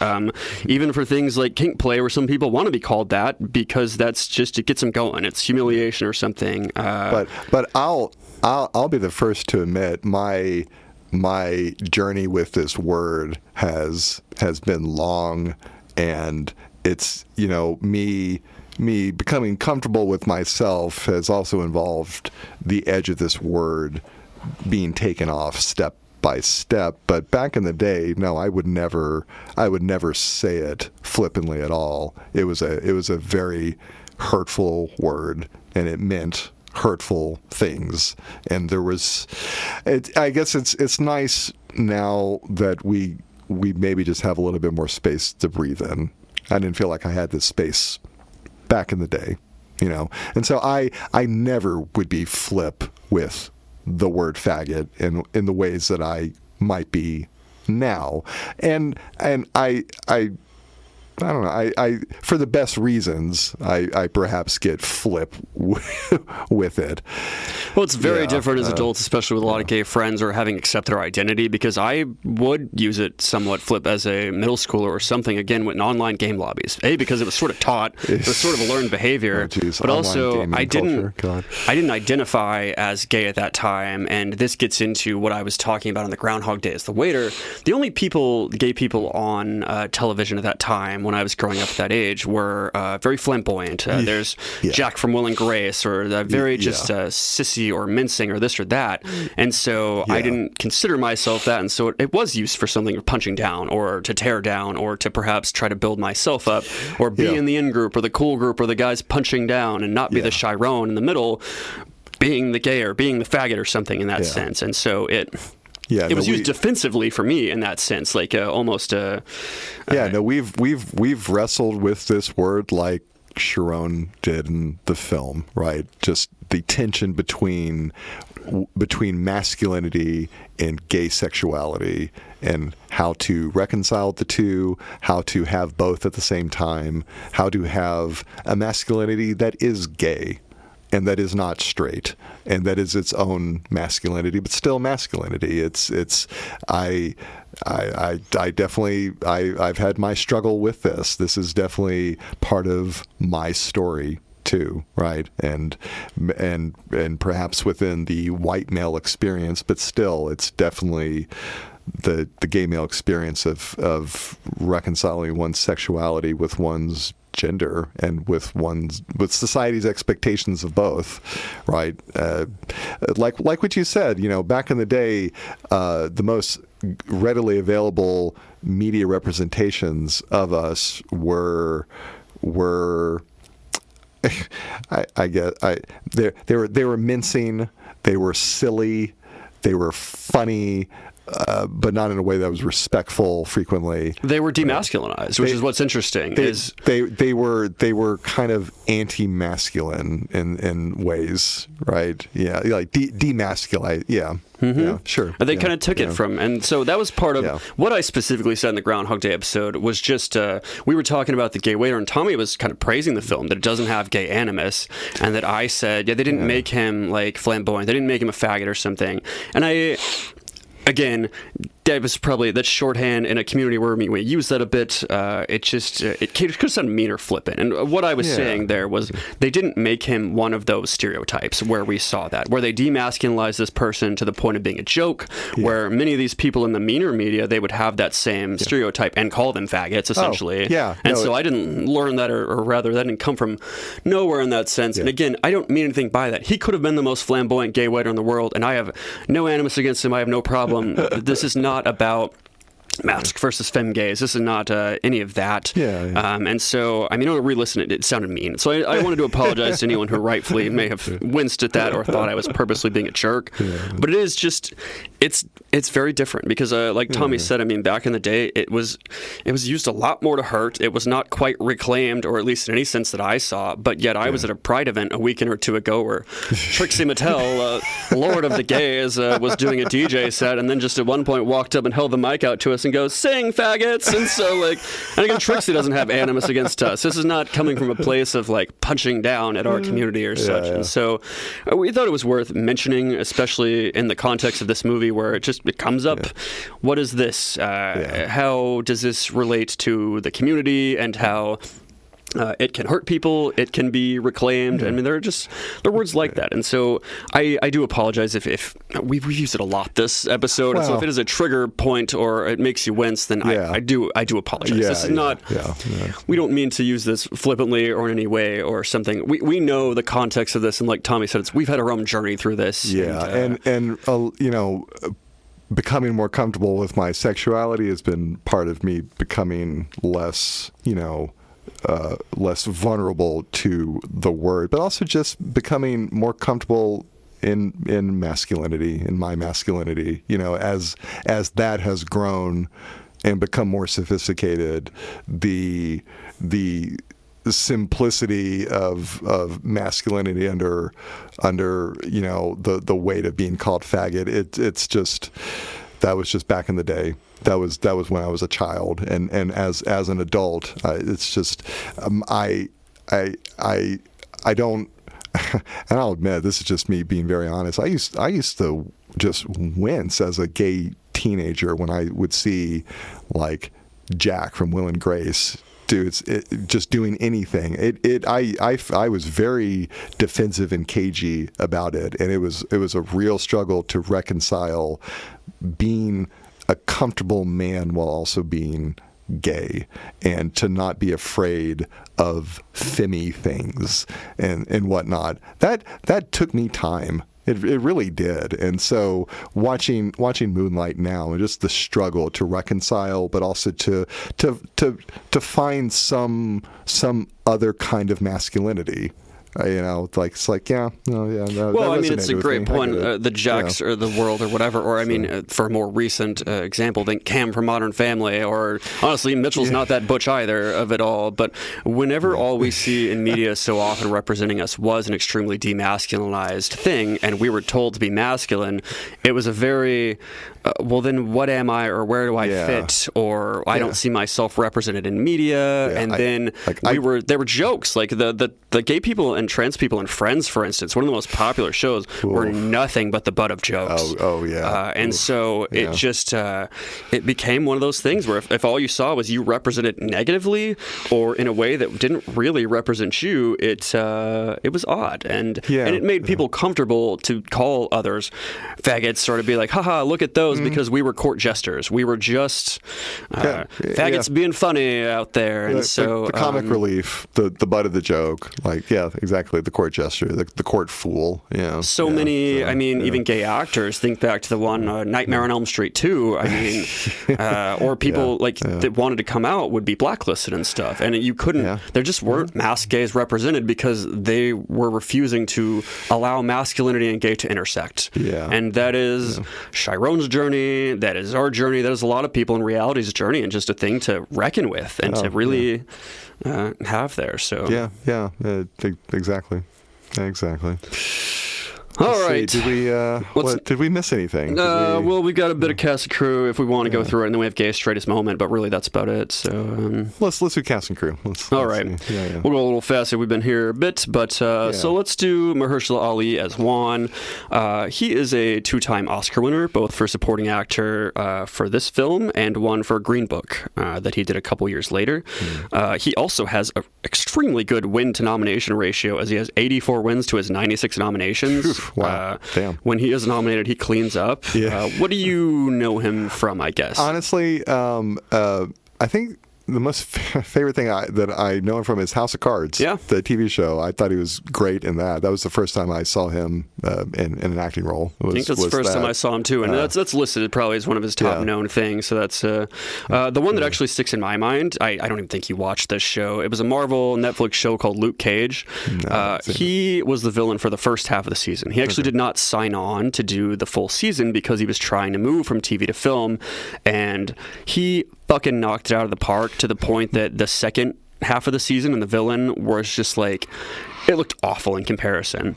even for things like kink play, where some people want to be called that because that's just, it gets them going. It's humiliation or something. But I'll be the first to admit my journey with this word has been long, and it's me becoming comfortable with myself has also involved the edge of this word being taken off step by step. But back in the day, no, I would never say it flippantly at all. It was a very hurtful word, and it meant hurtful things. And there was, I guess it's nice now that we maybe just have a little bit more space to breathe in. I didn't feel like I had this space back in the day, And so I never would be flip with the word faggot in the ways that I might be now. And I don't know. I for the best reasons, I perhaps get flip with it. Well, it's very different as adults, especially with a lot of gay friends or having accepted our identity, because I would use it somewhat flip as a middle schooler or something, again, in online game lobbies. Because it was sort of taught, it was sort of a learned behavior, but also I didn't identify as gay at that time, and this gets into what I was talking about on the Groundhog Day as the waiter. The only gay people on television at that time, when I was growing up at that age, were very flamboyant. There's Jack from Will and Grace, or very just sissy or mincing or this or that. And so I didn't consider myself that. And so it was used for something of punching down or to tear down or to perhaps try to build myself up or be in the in group or the cool group or the guys punching down and not be the Chiron in the middle, being the gay or being the faggot or something in that sense. And so it was used defensively for me in that sense, like almost. We've wrestled with this word like Chiron did in the film, right? Just the tension between masculinity and gay sexuality, and how to reconcile the two, how to have both at the same time, how to have a masculinity that is gay and that is not straight, and that is its own masculinity, but still masculinity. I definitely, I've had my struggle with this. This is definitely part of my story too, right? And perhaps within the white male experience, but still, it's definitely the gay male experience of reconciling one's sexuality with one's gender and with society's expectations of both, right? Like what you said, back in the day, the most readily available media representations of us were they were mincing, they were silly, they were funny. But not in a way that was respectful. Frequently, they were demasculinized, which is what's interesting. They were kind of anti-masculine in ways, right? Yeah, like demasculate. Yeah. Mm-hmm. Yeah, sure. And they kind of took it from, and so that was part of what I specifically said in the Groundhog Day episode was just, we were talking about the gay waiter, and Tommy was kind of praising the film, that it doesn't have gay animus, and that I said, they didn't make him like flamboyant, they didn't make him a faggot or something, and again, that's shorthand in a community where we use that a bit. It could have sounded mean or flippant. And what I was saying there was they didn't make him one of those stereotypes where we saw that, where they demasculinized this person to the point of being a joke, where many of these people in the meaner media, they would have that same stereotype and call them faggots, essentially. I didn't learn that, or rather, that didn't come from nowhere in that sense. And again, I don't mean anything by that. He could have been the most flamboyant gay waiter in the world, and I have no animus against him. I have no problem. This is not about mask versus femme gaze. This is not any of that. And so, I mean, when I re-listened, it sounded mean. So I wanted to apologize to anyone who rightfully may have winced at that or thought I was purposely being a jerk. But it is just, it's very different because, like Tommy said, I mean, back in the day, it was used a lot more to hurt. It was not quite reclaimed, or at least in any sense that I saw. But yet, I was at a Pride event a weekend or two ago where Trixie Mattel, Lord of the Gays, was doing a DJ set, and then just at one point walked up and held the mic out to us and goes, "Sing, faggots!" And so, and again, Trixie doesn't have animus against us. This is not coming from a place of punching down at our community or such. And so, we thought it was worth mentioning, especially in the context of this movie, where it comes up. What is this? How does this relate to the community, and how It can hurt people. It can be reclaimed. I mean, there are words like that. And so I do apologize if we've used it a lot this episode. And so if it is a trigger point or it makes you wince, then I do apologize. This is not. We don't mean to use this flippantly or in any way or something. We know the context of this, and like Tommy said, we've had our own journey through this. Yeah, and you know, becoming more comfortable with my sexuality has been part of me becoming less, you know, less vulnerable to the word, but also just becoming more comfortable in masculinity, in my masculinity. You know, as that has grown and become more sophisticated, the simplicity of masculinity under you know the weight of being called faggot. It's just, that was just back in the day. That was when I was a child, and as an adult, it's just I don't, and I'll admit, this is just me being very honest. I used to just wince as a gay teenager when I would see like Jack from Will and Grace just doing anything. I was very defensive and cagey about it, and it was a real struggle to reconcile being a comfortable man while also being gay, and to not be afraid of femmy things and whatnot. That took me time. It really did. And so watching Moonlight now, and just the struggle to reconcile, but also to find some other kind of masculinity. You know, like it's like, yeah, no, yeah. No, well, I mean, it's a great point. The Jacks or the world or whatever, or I mean, for a more recent example, think Cam from Modern Family, or honestly, Mitchell's not that butch either of it all. But whenever all we see in media so often representing us was an extremely demasculinized thing, and we were told to be masculine, it was a very well, then what am I, or where do I fit, or I don't see myself represented in media, and then there were jokes like the gay people and trans people and Friends, for instance, one of the most popular shows, were nothing but the butt of jokes. And so it just it became one of those things where if all you saw was you represented negatively or in a way that didn't really represent you, it was odd, and it made people comfortable to call others faggots, or to be like, haha, look at those, because we were court jesters. We were just faggots being funny out there, and so the comic relief, the butt of the joke, like exactly, the court jester, the court fool. So many. I mean, even gay actors. Think back to the one Nightmare on Elm Street 2. I mean, or people that wanted to come out would be blacklisted and stuff, and you couldn't. There just weren't masked gays represented because they were refusing to allow masculinity and gay to intersect. And that is Chiron's journey. That is our journey. That is a lot of people in reality's journey, and just a thing to reckon with and to really have there. So exactly. All right. Did we miss anything? Well, we've got a bit of cast and crew if we want to go through it, and then we have gay straightest moment, but really that's about it. So let's do cast and crew. All right. We'll go a little faster. We've been here a bit, but so let's do Mahershala Ali as Juan. He is a 2-time Oscar winner, both for supporting actor for this film and one for Green Book that he did a couple years later. He also has an extremely good win to nomination ratio, as he has 84 wins to his 96 nominations. Wow. Damn. When he is nominated, he cleans up. What do you know him from, I guess? Honestly, I think the most favorite thing that I know him from is House of Cards, the TV show. I thought he was great in that. That was the first time I saw him in an acting role. I think that's the first time I saw him too, and that's listed probably as one of his top known things. So that's the one that actually sticks in my mind. I don't even think you watched this show. It was a Marvel Netflix show called Luke Cage. He was the villain for the first half of the season. He actually did not sign on to do the full season because he was trying to move from TV to film, and he fucking knocked it out of the park, to the point that the second half of the season and the villain was just like, it looked awful in comparison.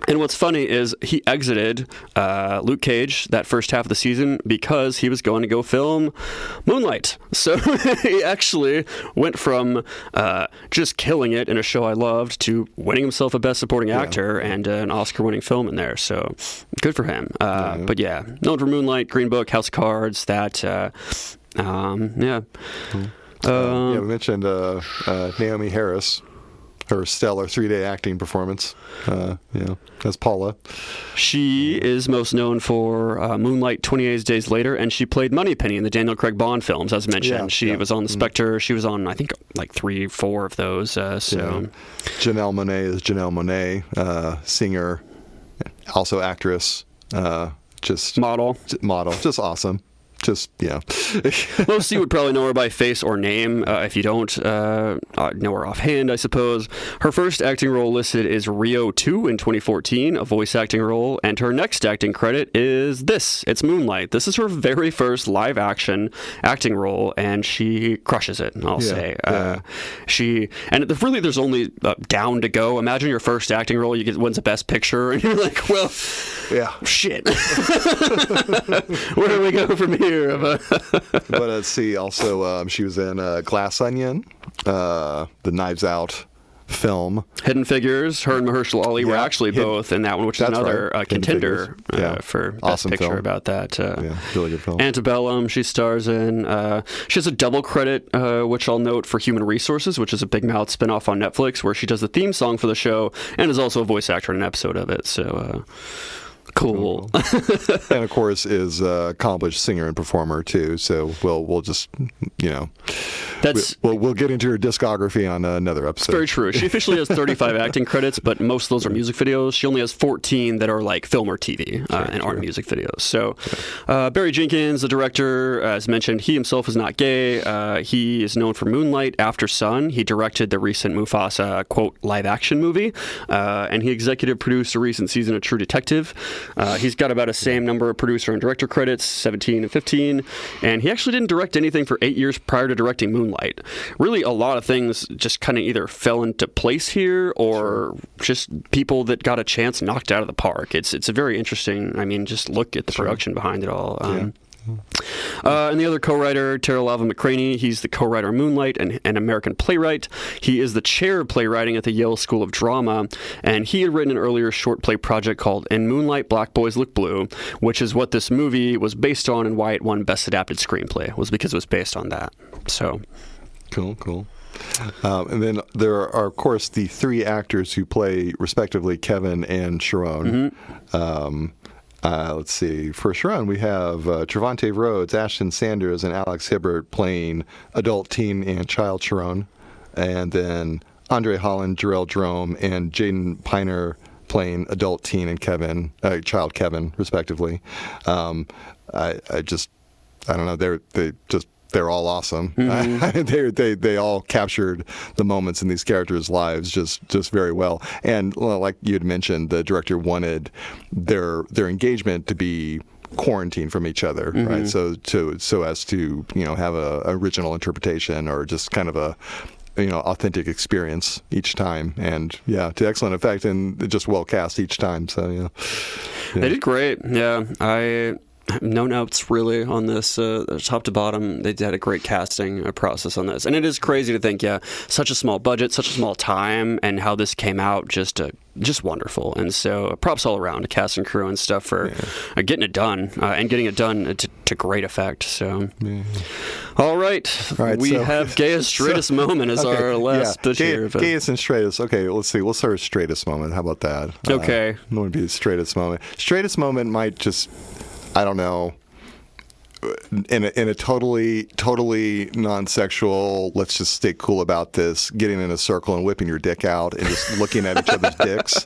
And what's funny is he exited Luke Cage that first half of the season because he was going to go film Moonlight. So he actually went from just killing it in a show I loved to winning himself a Best Supporting Actor and an Oscar-winning film in there. So good for him. But known for Moonlight, Green Book, House of Cards, that... We mentioned Naomi Harris, her stellar 3-day acting performance, as Paula. She is most known for Moonlight, 28 Days Later, and she played Moneypenny in the Daniel Craig Bond films, as mentioned. She was on The Spectre. She was on, I think, like 3-4 of those. Janelle Monáe is Janelle Monáe, singer, also actress, just model, just awesome. Most of you would probably know her by face or name. If you don't know her offhand, I suppose. Her first acting role listed is Rio 2 in 2014, a voice acting role, and her next acting credit is this. It's Moonlight. This is her very first live action acting role, and she crushes it, I'll say. There's only down to go. Imagine your first acting role, wins a Best Picture, and you're like, well, shit. Where do we go from here? But let's see. Also, she was in Glass Onion, the Knives Out film. Hidden Figures. Her and Mahershala Ali were actually both in that one, which is another contender for Best awesome Picture film. About that. Really good film. Antebellum, she stars in. She has a double credit, which I'll note, for Human Resources, which is a Big Mouth spinoff on Netflix, where she does the theme song for the show and is also a voice actor in an episode of it. So. Cool. And of course is a accomplished singer and performer too. So we'll just we'll get into her discography on another episode. It's very true. She officially has 35 acting credits, but most of those are music videos. She only has 14 that are like film or TV and aren't music videos. So Barry Jenkins, the director, as mentioned, he himself is not gay. He is known for Moonlight, After Sun. He directed the recent Mufasa quote live action movie, and he executive produced a recent season of True Detective. He's got about the same number of producer and director credits, 17 and 15, and he actually didn't direct anything for 8 years prior to directing Moonlight. Really, a lot of things just kind of either fell into place here or just people that got a chance knocked out of the park. It's a very interesting, just look at the production behind it all. And the other co-writer, Tarell Alvin McCraney, he's the co-writer of Moonlight and an American playwright. He is the chair of playwriting at the Yale School of Drama, and he had written an earlier short play project called In Moonlight, Black Boys Look Blue, which is what this movie was based on and why it won Best Adapted Screenplay, was because it was based on that. So, Cool. And then there are, of course, the three actors who play, respectively, Kevin and Sharon. Let's see. For Sharon, we have Trevante Rhodes, Ashton Sanders, and Alex Hibbert playing adult, teen, and child Sharon. And then Andre Holland, Jarrell Jerome, and Jaden Piner playing adult, teen, and child Kevin, respectively. I don't know. They're all awesome. They all captured the moments in these characters' lives just very well. And like you had mentioned, the director wanted their engagement to be quarantined from each other, right? So as to have a original interpretation or just kind of a authentic experience each time, and to excellent effect and just well cast each time. So they did great. No notes really on this, top to bottom. They had a great casting process on this, and it is crazy to think, such a small budget, such a small time, and how this came out just wonderful. And so props all around to cast and crew and stuff for getting it done and getting it done to great effect. So, all right, we have gayest straightest moment as our last this year. Gayest and straightest. Okay, let's see. We'll start with straightest moment. How about that? Okay, what would be the straightest moment? Straightest moment might just, I don't know, in a totally non-sexual, let's just stay cool about this, getting in a circle and whipping your dick out and just looking at each other's dicks.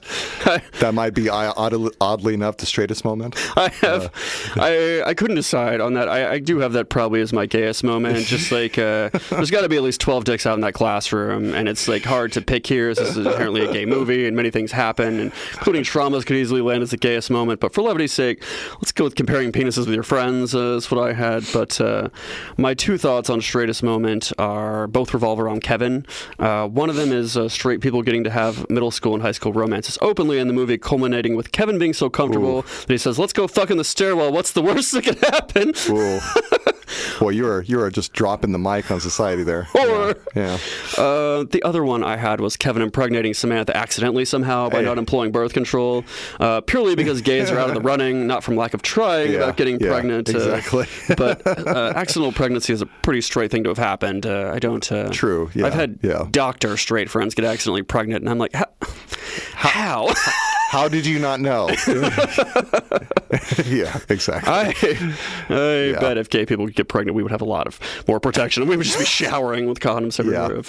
That might be oddly enough the straightest moment. I couldn't decide on that. I do have that probably as my gayest moment. Just like there's got to be at least 12 dicks out in that classroom, and it's like hard to pick here. This is apparently a gay movie, and many things happen, and including traumas could easily land as the gayest moment. But for levity's sake, let's go with comparing penises with your friends. Is what I had. But my two thoughts on straightest moment are both revolve around Kevin. One of them is straight people getting to have middle school and high school romances openly in the movie, culminating with Kevin being so comfortable that he says, "Let's go fuck in the stairwell. What's the worst that could happen?" Boy, you are just dropping the mic on society there. Or yeah. The other one I had was Kevin impregnating Samantha accidentally somehow by not employing birth control, purely because gays are out of the running, not from lack of trying about getting pregnant. Exactly. But accidental pregnancy is a pretty straight thing to have happened. I don't. True. Yeah. I've had doctor straight friends get accidentally pregnant, and I'm like, how? How did you not know? Yeah, exactly. I bet if gay people could get pregnant, we would have a lot of more protection. We would just be showering with condoms everywhere.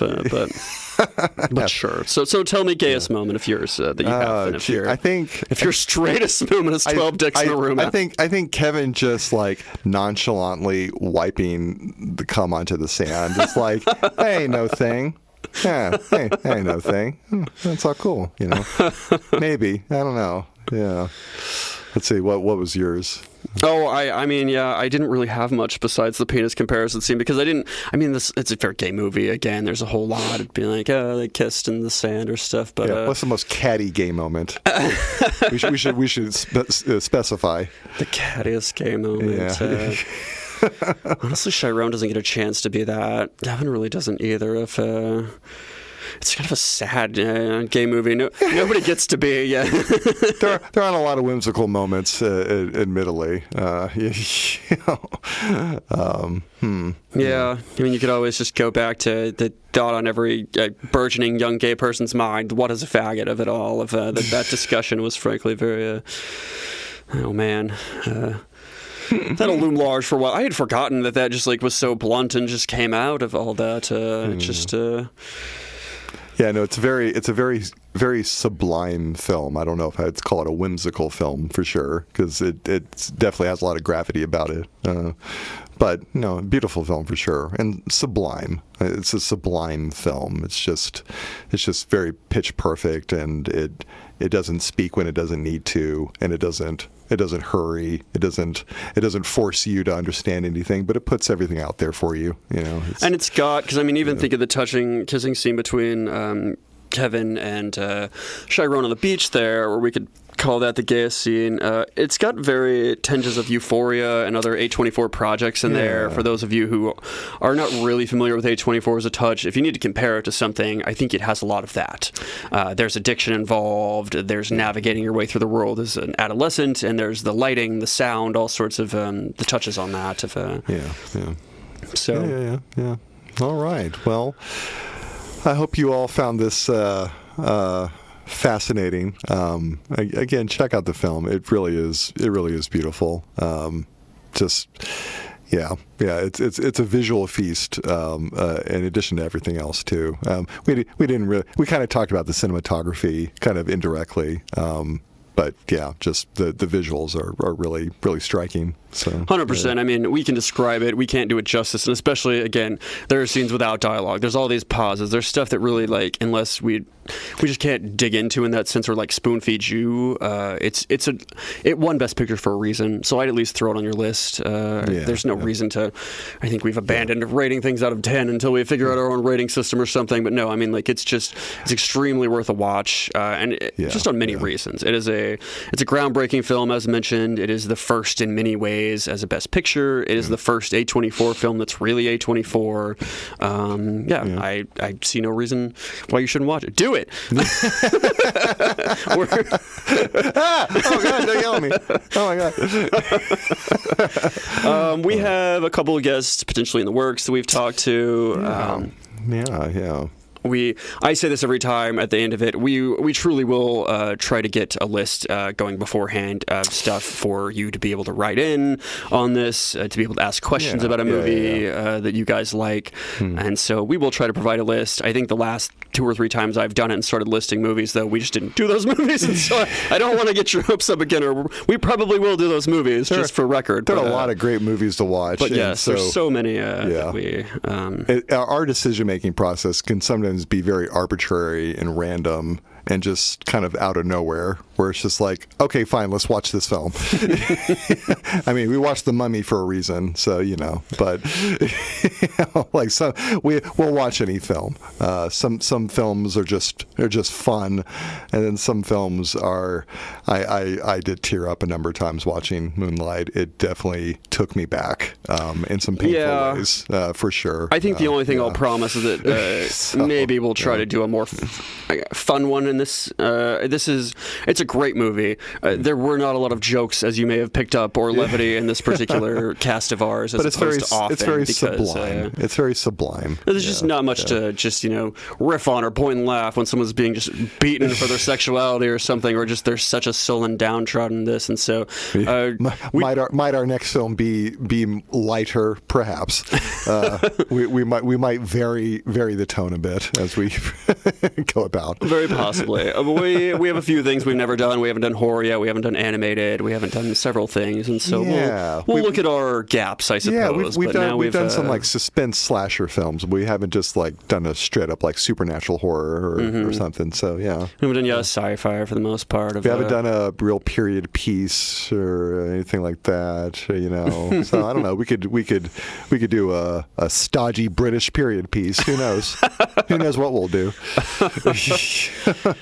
But sure. So tell me gayest moment of yours that you have. And if your straightest moment is 12 dicks in a room. I think Kevin just like nonchalantly wiping the cum onto the sand. It's like, hey, no thing. Yeah, hey, no thing. That's all cool, you know. Maybe, I don't know. Yeah. Let's see. What was yours? Oh, I mean, I didn't really have much besides the penis comparison scene because it's a very gay movie. Again, there's a whole lot of being like, they kissed in the sand or stuff. But what's the most catty gay moment? we should specify the cattiest gay moment. Yeah. Honestly, Chiron doesn't get a chance to be that. Gavin really doesn't either. If it's kind of a sad gay movie. Nobody gets to be. Yeah, there aren't a lot of whimsical moments, admittedly. Yeah, I mean, you could always just go back to the thought on every burgeoning young gay person's mind. What is a faggot of it all? Of that discussion was frankly very. Oh man. That'll loom large for a while. I had forgotten that just like was so blunt and just came out of all that. Yeah, no, it's a very, very sublime film. I don't know if I'd call it a whimsical film for sure, because it definitely has a lot of gravity about it. But no, beautiful film for sure, and sublime. It's a sublime film. It's just very pitch perfect, and it doesn't speak when it doesn't need to, and it doesn't hurry. It doesn't force you to understand anything, but it puts everything out there for you. You know, and it's got, because I mean, even think of the touching kissing scene between Kevin and Chiron on the beach there, where we could call that the gayest scene. It's got very tinges of Euphoria and other A24 projects in there. For those of you who are not really familiar with A24 as a touch, if you need to compare it to something, I think it has a lot of that. There's addiction involved. There's navigating your way through the world as an adolescent, and there's the lighting, the sound, all sorts of the touches on that. Yeah. All right. Well, I hope you all found this fascinating. Again, check out the film. It really is beautiful. It's a visual feast. In addition to everything else too. We kind of talked about the cinematography kind of indirectly. But yeah, just the visuals are really, really striking. So 100%. I mean, we can describe it. We can't do it justice. And especially, again, there are scenes without dialogue. There's all these pauses. There's stuff that really, like, unless we just can't dig into in that sense or, like, spoon feed you. It won Best Picture for a reason. So I'd at least throw it on your list. There's no reason to. I think we've abandoned rating things out of 10 until we figure out our own rating system or something. But no, I mean, like, it's extremely worth a watch. Just on many reasons. It's a groundbreaking film, as mentioned. It is the first in many ways as a Best Picture. It is the first A24 film that's really A24. I see no reason why you shouldn't watch it. Do it. Oh God! Don't yell at me. Oh my God. We have a couple of guests potentially in the works that we've talked to. Yeah. I say this every time at the end of it. We truly will try to get a list going beforehand of stuff for you to be able to write in on this, to be able to ask questions about a movie that you guys like. And so we will try to provide a list. I think the last 2 or 3 times I've done it and started listing movies, though, we just didn't do those movies. And so I don't want to get your hopes up again. Or we probably will do those movies, just for record. There are a lot of great movies to watch. But yes, there's so many that we... our decision-making process can sometimes be very arbitrary and random, and just kind of out of nowhere, where it's just like, okay, fine, let's watch this film. I mean, we watched The Mummy for a reason, so but like we'll watch any film. Some films are just fun, and then some films are. I did tear up a number of times watching Moonlight. It definitely took me back in some painful ways, for sure. I think the only thing I'll promise is that maybe we'll try to do a more fun one in this. It's a great movie. There were not a lot of jokes, as you may have picked up, or levity in this particular cast of ours. But it's very sublime. It's very sublime. There's just not much to just riff on or point and laugh when someone's being just beaten for their sexuality or something, or just there's such a sullen downtrodden this, and so might our next film be lighter, perhaps. we might vary the tone a bit as we go about. Very possibly. We have a few things we've never done. We haven't done horror yet. We haven't done animated. We haven't done several things, and so we'll look at our gaps, I suppose. Yeah, we've done some like suspense slasher films. We haven't just like done a straight up like supernatural horror or something. So yeah, we haven't done sci-fi for the most part. We haven't done a real period piece or anything like that. So I don't know. We could do a stodgy British period piece. Who knows? Who knows what we'll do?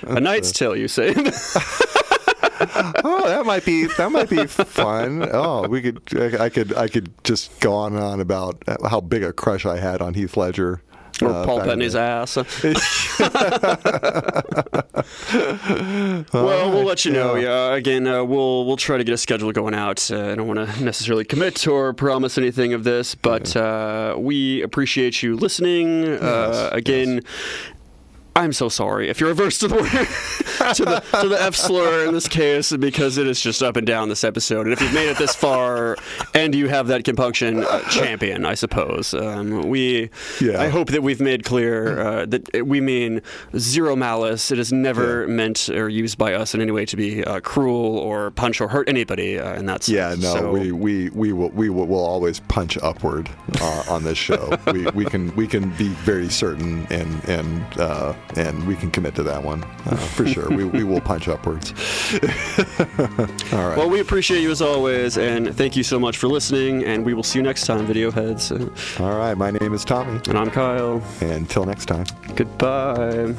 A Knight's Tale, you say? Oh, that might be fun. Oh, I could just go on and on about how big a crush I had on Heath Ledger. Or Paul Bettany's ass. Well, we'll let you know. Yeah, again, we'll try to get a schedule going out. I don't want to necessarily commit or promise anything of this, but we appreciate you listening. Again. I'm so sorry if you're averse to the to the F slur in this case, because it is just up and down this episode. And if you've made it this far and you have that compunction, champion, I suppose. I hope that we've made clear that we mean zero malice. It is never meant or used by us in any way to be cruel or punch or hurt anybody in that sense. Yeah, no, so, we will always punch upward on this show. we can be very certain and we can commit to that one for sure. We will punch upwards. All right. Well, we appreciate you as always, and thank you so much for listening, and we will see you next time, Video Heads. All right. My name is Tommy. And I'm Kyle. And until next time. Goodbye.